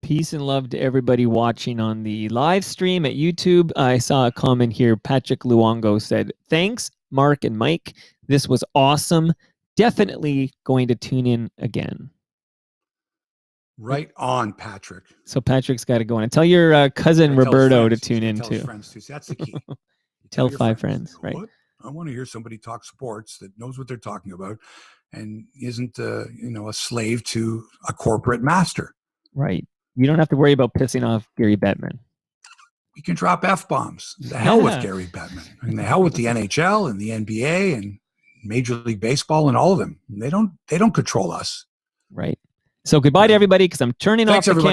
S2: Peace and love to everybody watching on the live stream at YouTube. I saw a comment here. Patrick Luongo said, "Thanks, Mark and Mike. This was awesome. Definitely going to tune in again."
S1: Right on, Patrick.
S2: So Patrick's got to go on and tell your cousin Roberto to tune in too.
S1: Friends too. See, that's the key.
S2: Tell 5 friends, right?
S1: What? I want to hear somebody talk sports that knows what they're talking about and isn't a slave to a corporate master.
S2: Right. You don't have to worry about pissing off Gary Bettman.
S1: We can drop F-bombs. The hell with Gary Bettman. And the hell with the NHL and the NBA and Major League Baseball and all of them. They don't control us.
S2: Right. So goodbye to everybody because I'm turning off the camera.